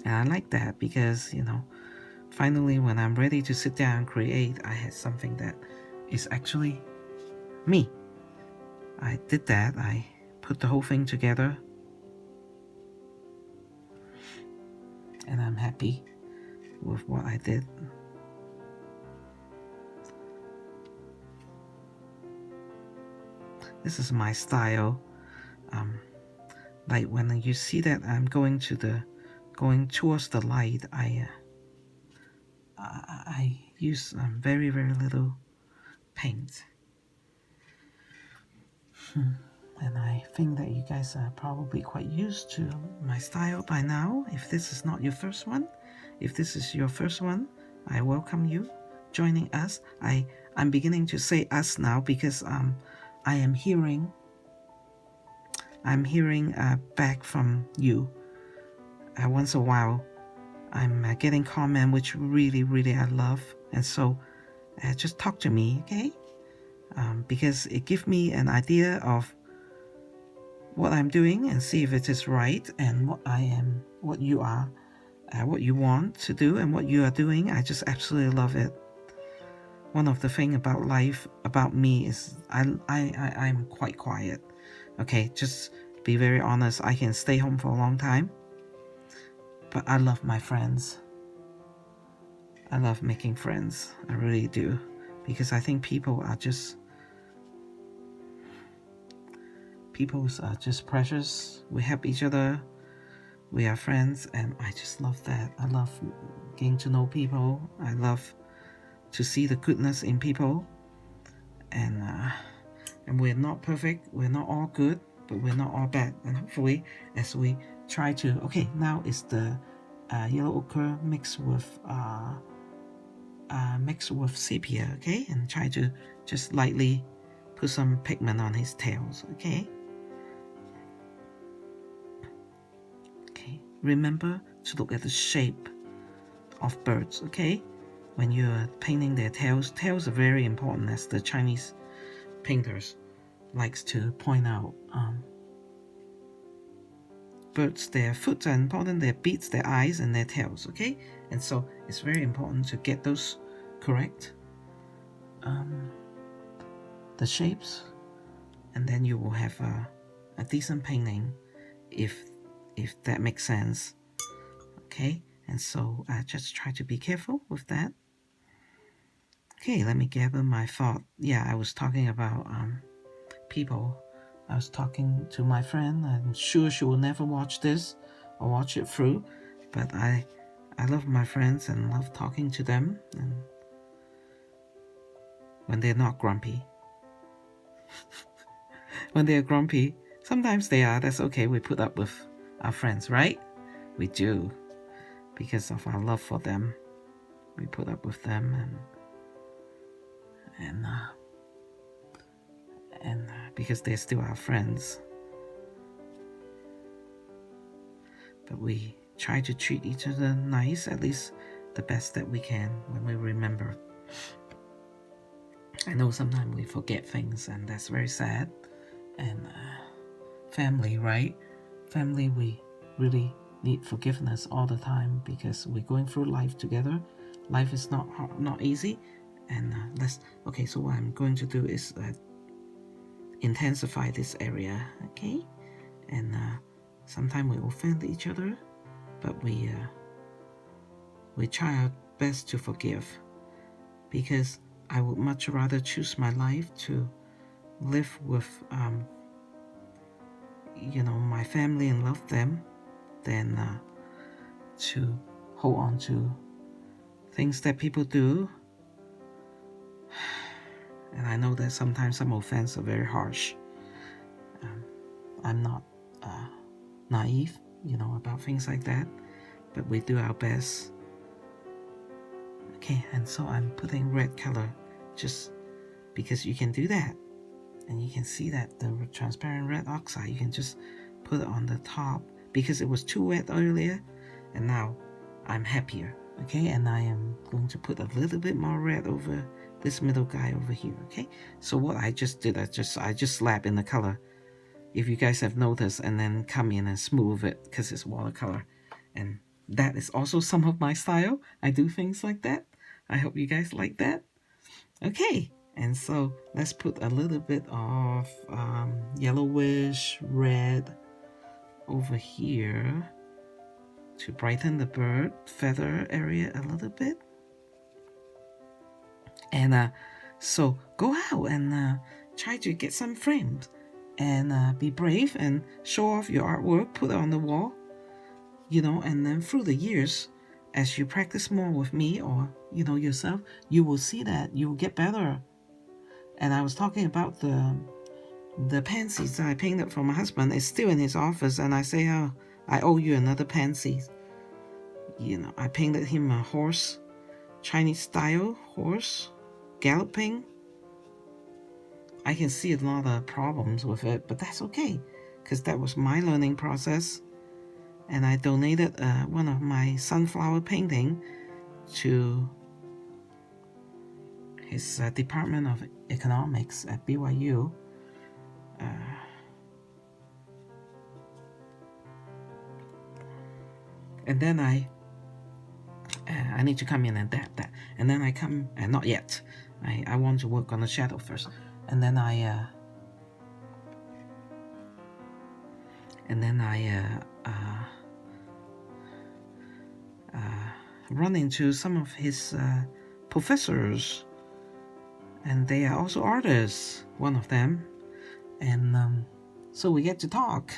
And I like that, because, finally when I'm ready to sit down and create, I had something that is actually me. I did that. I put the whole thing together, and I'm happy with what I did. This is my style. Like when you see that I'm going towards the light, I use very little paint. And I think that you guys are probably quite used to my style by now. If this is not your first one, if this is your first one, I welcome you joining us. I'm beginning to say us now because I'm hearing back from you. Once a while, I'm getting comment which really I love, and so just talk to me, okay? Because it gives me an idea of what I'm doing and see if it is right, and what I am, what you are, what you want to do, and what you are doing. I just absolutely love it. One of the things about life, about me, is I'm quite quiet. Okay, just be very honest. I can stay home for a long time, but I love my friends. I love making friends. I really do, because I think people are just precious. We help each other. We are friends, and I just love that. I love getting to know people. I love to see the goodness in people. And we're not perfect. We're not all good, but we're not all bad. And hopefully, as we try to, okay, now is the yellow ochre mixed with sepia, okay, and try to just lightly put some pigment on his tails, okay. Remember to look at the shape of birds, okay? When you're painting their tails, tails are very important, as the Chinese painters likes to point out. Birds, their foot are important, their beaks, their eyes, and their tails, okay? And so it's very important to get those correct. The shapes, and then you will have a decent painting, if that makes sense, okay? And so just try to be careful with that. Okay, let me gather my thought. Yeah, I was talking about people. I was talking to my friend. I'm sure she will never watch this or watch it through, but I love my friends and love talking to them, and when they're not grumpy. When they're grumpy, sometimes they are, that's okay. We put up with our friends, right? We do, because of our love for them. We put up with them, and because they're still our friends. But we try to treat each other nice, at least the best that we can when we remember. I know sometimes we forget things, and that's very sad. And family, right? Family, we really need forgiveness all the time, because we're going through life together. Life is not easy, and okay, so what I'm going to do is intensify this area, okay? And sometimes we offend each other, but we try our best to forgive, because I would much rather choose my life to live with my family and love them, than to hold on to things that people do. And I know that sometimes some offense are very harsh. I'm not naive, about things like that, but we do our best. Okay, and so I'm putting red color just because you can do that, and you can see that the transparent red oxide, you can just put it on the top, because it was too wet earlier, and now I'm happier. Okay, and I am going to put a little bit more red over this middle guy over here. Okay, so what I just did, I just slapped in the color, if you guys have noticed, and then come in and smooth it, because it's watercolor. And that is also some of my style. I do things like that. I hope you guys like that. Okay, and so let's put a little bit of yellowish red over here. to brighten the bird feather area a little bit. And so go out and try to get some frames and be brave and show off your artwork, put it on the wall, and then through the years, as you practice more with me or, yourself, you will see that you will get better. And I was talking about the pansies that I painted for my husband. It's still in his office, and I say, oh, I owe you another pansy. I painted him a horse, Chinese style horse, galloping. I can see a lot of problems with it, but that's okay, because that was my learning process. And I donated one of my sunflower painting to his Department of Economics at BYU. And then I need to come in and that. And then I come, and not yet. I want to work on the shadow first. And then I run into some of his professors, and they are also artists, one of them. And so we get to talk.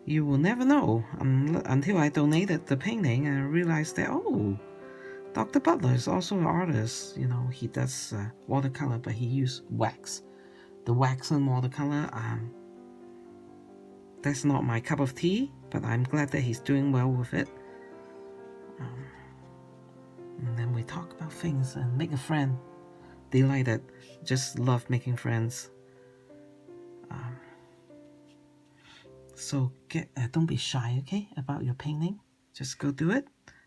You will never know until I donated the painting and I realized that, oh, Dr. Butler is also an artist. He does watercolor, but he used wax. The wax and watercolor, that's not my cup of tea, but I'm glad that he's doing well with it. And then we talk about things and make a friend. Delighted. Just love making friends. So don't be shy, okay, about your painting. Just go do it.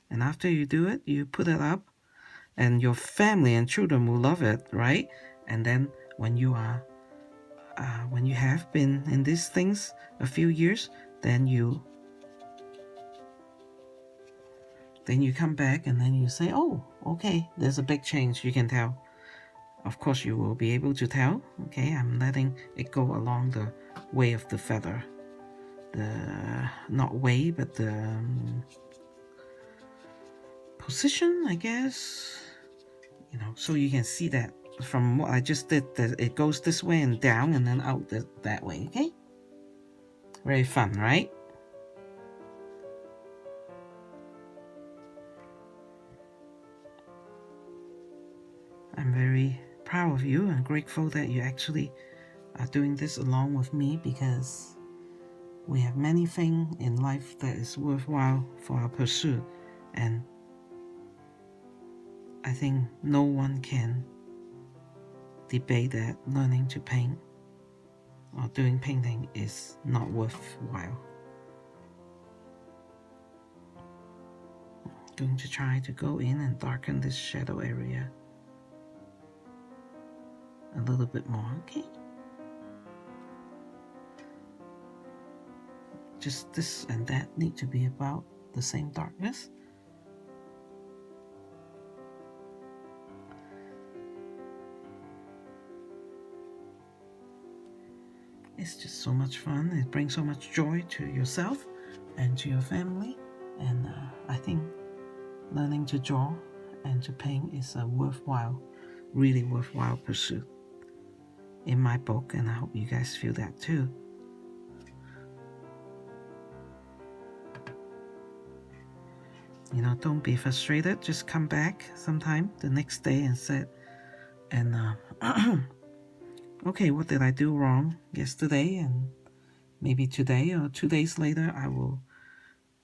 And after you do it, you put it up. And your family and children will love it, right? And then when you have been in these things a few years, then you come back and then you say, oh, okay, there's a big change. You can tell. Of course, you will be able to tell. Okay, I'm letting it go along the way of the feather. Not way, but the position, I guess. So you can see that from what I just did, that it goes this way and down and then out that way, okay? Very fun, right? I'm very proud of you and grateful that you actually are doing this along with me, because we have many things in life that is worthwhile for our pursuit, and I think no one can debate that learning to paint or doing painting is not worthwhile. I'm going to try to go in and darken this shadow area a little bit more, okay? Just this and that need to be about the same darkness. It's just so much fun. It brings so much joy to yourself and to your family. And I think learning to draw and to paint is a worthwhile, really worthwhile pursuit in my book. And I hope you guys feel that too. Don't be frustrated. Just come back sometime the next day and say, okay, what did I do wrong yesterday? And maybe today or 2 days later, I will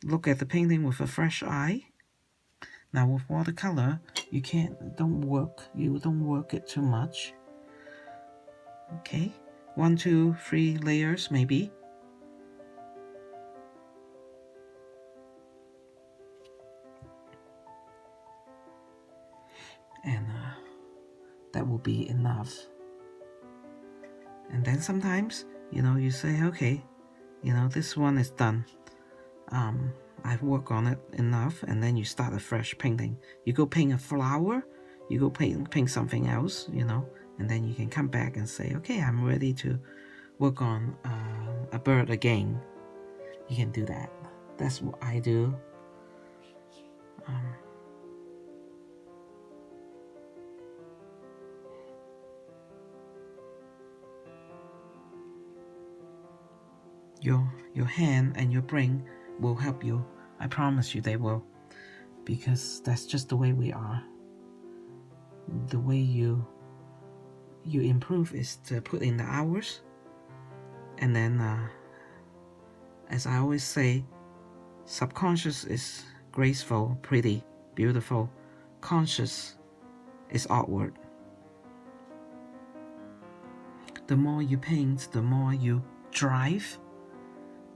look at the painting with a fresh eye. Now with watercolor, you don't work it too much. Okay, 1, 2, 3 layers maybe. And that will be enough. And then sometimes, you say, okay, this one is done. I've worked on it enough, and then you start a fresh painting. You go paint a flower, you go paint something else, and then you can come back and say, okay, I'm ready to work on a bird again. You can do that. That's what I do. um, your hand and your brain will help you. I promise you they will, because that's just the way we are. The way you improve is to put in the hours, and then as I always say, subconscious is graceful, pretty, beautiful. Conscious is outward. The more you paint, the more you drive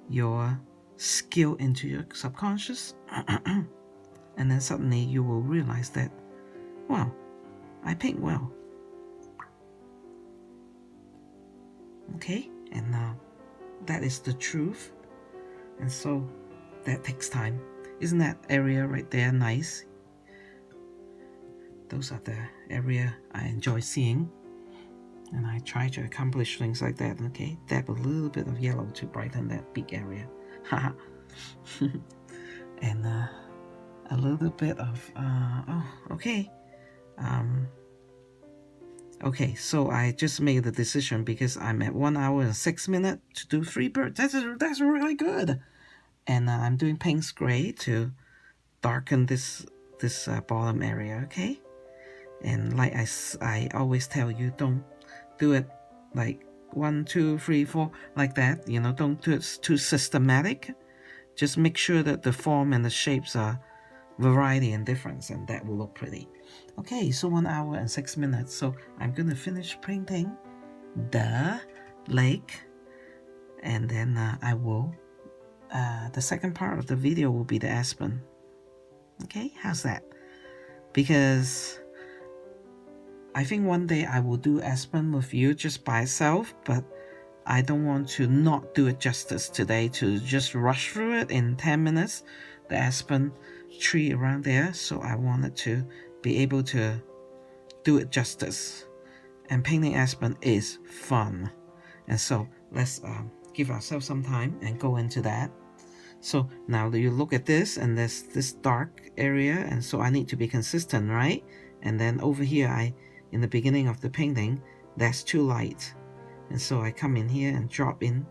your skill into your subconscious, and then suddenly you will realize that, wow, I paint well. Okay, and that is the truth, and so that takes time. Isn't that area right there nice? Those are the area I enjoy seeing, and I try to accomplish things like that. Okay, dab a little bit of yellow to brighten that big area. And a little bit of okay. Okay, so I just made the decision because I'm at 1 hour and 6 minutes to do 3 birds. That's really good. And I'm doing Payne's Gray to darken this bottom area. Okay, and like I always tell you, don't do it like 1, 2, 3, 4 like that. You know, don't do it too systematic. Just make sure that the form and the shapes are variety and difference, and that will look pretty. Okay, so 1 hour and 6 minutes. So I'm gonna finish painting the lake, and then I will the second part of the video will be the aspen. Okay, how's that? Because I think one day I will do aspen with you just by itself, but I don't want to not do it justice today, to just rush through it in 10 minutes, the aspen tree around there. So I wanted to be able to do it justice. And painting aspen is fun. And so let's give ourselves some time and go into that. So now you look at this, and there's this dark area, and so I need to be consistent, right? And then over here, in the beginning of the painting, that's too light. And so I come in here and drop in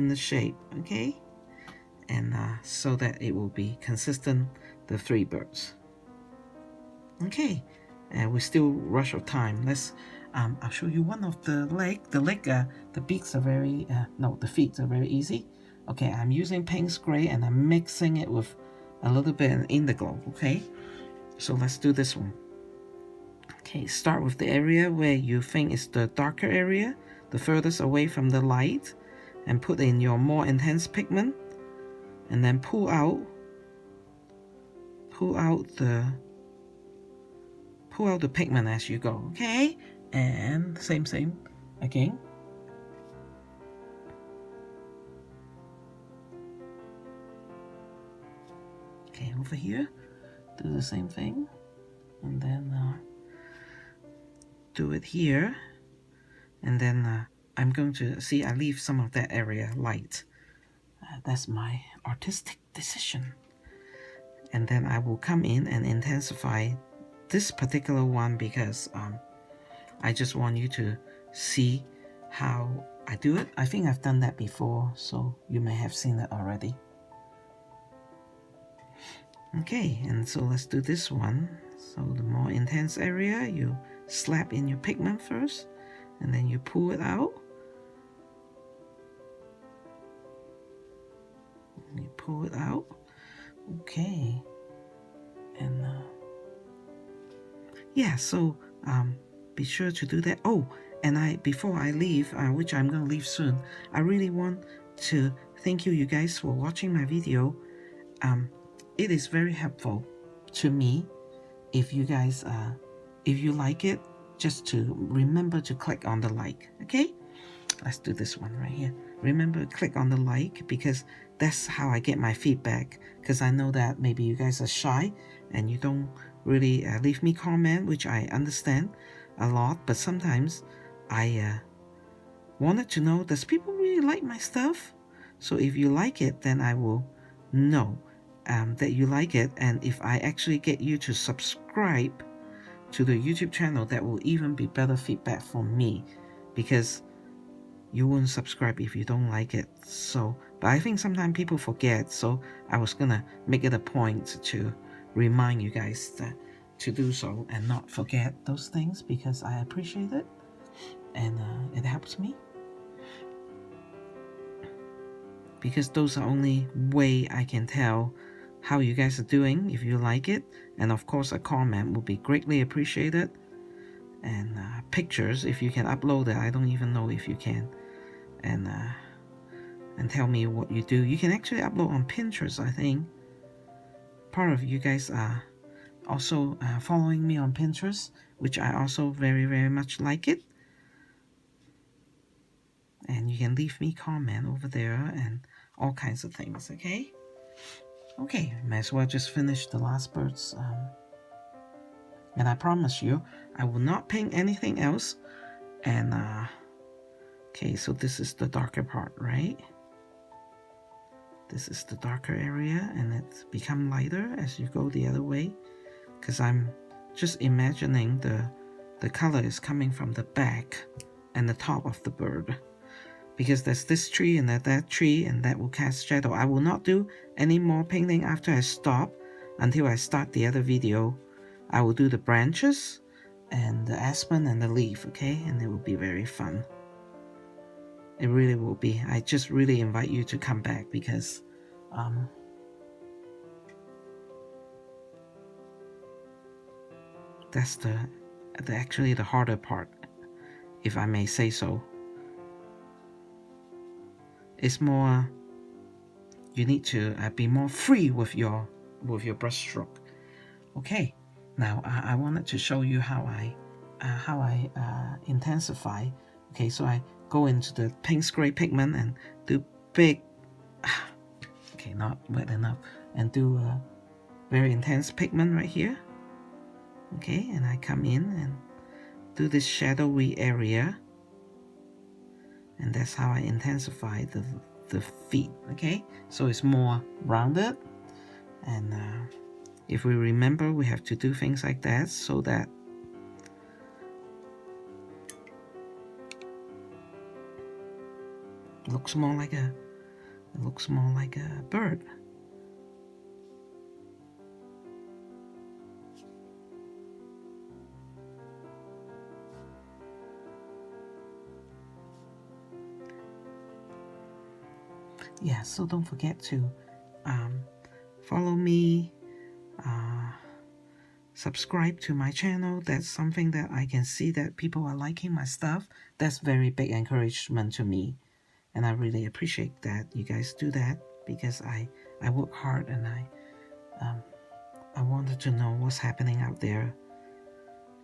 the shape, okay? And so that it will be consistent, the 3 birds. Okay, and we still rush of time. Let's I'll show you one of the leg. The leg, the beaks are very the feet are very easy. Okay, I'm using Payne's Gray and I'm mixing it with a little bit of indigo. Okay, so let's do this one. Okay, start with the area where you think is the darker area, the furthest away from the light, and put in your more intense pigment, and then pull out the pigment as you go. Okay, and same again. Okay, over here, do the same thing, and then do it here, and then I'm going to see I leave some of that area light. That's my artistic decision. And then I will come in and intensify this particular one because I just want you to see how I do it. I think I've done that before, so you may have seen it already. Okay, and so let's do this one. So the more intense area, you slap in your pigment first, and then you pull it out. You pull it out. Okay, and yeah, so be sure to do that. Oh, and before I leave, which I'm gonna leave soon, I really want to thank you guys for watching my video. It is very helpful to me if you guys if you like it, just to remember to click on the like. Okay, let's do this one right here. Remember to click on the like, because that's how I get my feedback, because I know that maybe you guys are shy and you don't really leave me comment, which I understand a lot, but sometimes I wanted to know, does people really like my stuff? So if you like it, then I will know. that you like it, and if I actually get you to subscribe to the YouTube channel, that will even be better feedback from me, because you won't subscribe if you don't like it. So, but I think sometimes people forget, so I was gonna make it a point to remind you guys to do so and not forget those things, because I appreciate it, and it helps me, because those are only way I can tell how you guys are doing, if you like it. And of course a comment would be greatly appreciated, and pictures, if you can upload it. I don't even know if you can, and tell me what you do. You can actually upload on Pinterest, I think. Part of you guys are also following me on Pinterest, which I also very, very much like it. And you can leave me comment over there and all kinds of things, okay? Okay, might as well just finish the last birds. And I promise you, I will not paint anything else. And, okay, so this is the darker part, right? This is the darker area, and it's become lighter as you go the other way. Because I'm just imagining the color is coming from the back and the top of the bird. Because there's this tree and that tree, and that will cast shadow. I will not do any more painting after I stop until I start the other video. I will do the branches and the aspen and the leaf, okay? And it will be very fun. It really will be. I just really invite you to come back, because that's actually the harder part, if I may say so. It's more, you need to be more free with your brush stroke. Okay, now I wanted to show you how I intensify. Okay, so I go into the pink spray pigment and do big, okay, not wet enough, and do a very intense pigment right here. Okay, and I come in and do this shadowy area, and that's how I intensify the feet. Okay, so it's more rounded, and if we remember, we have to do things like that so that it looks more like a bird. Yeah, so don't forget to follow me, subscribe to my channel. That's something that I can see that people are liking my stuff. That's very big encouragement to me, and I really appreciate that you guys do that, because I work hard, and I wanted to know what's happening out there,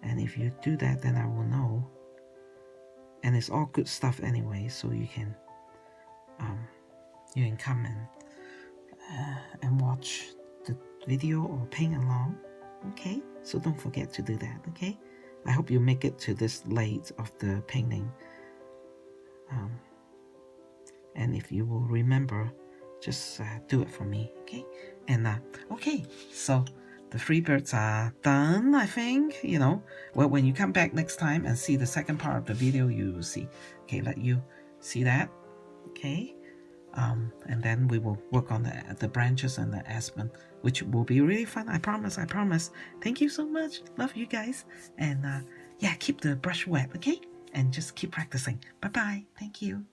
and if you do that, then I will know. And it's all good stuff anyway, so you can come and watch the video or paint along. Okay, so don't forget to do that. Okay, I hope you make it to this late of the painting, and if you will remember, just do it for me. Okay, and okay, so the three birds are done, I think. You know, well, when you come back next time and see the second part of the video, you will see. Okay, let you see that. Okay, and then we will work on the branches and the aspen, which will be really fun. I promise. Thank you so much. Love you guys. And yeah, keep the brush wet, okay? And just keep practicing. Bye bye. Thank you.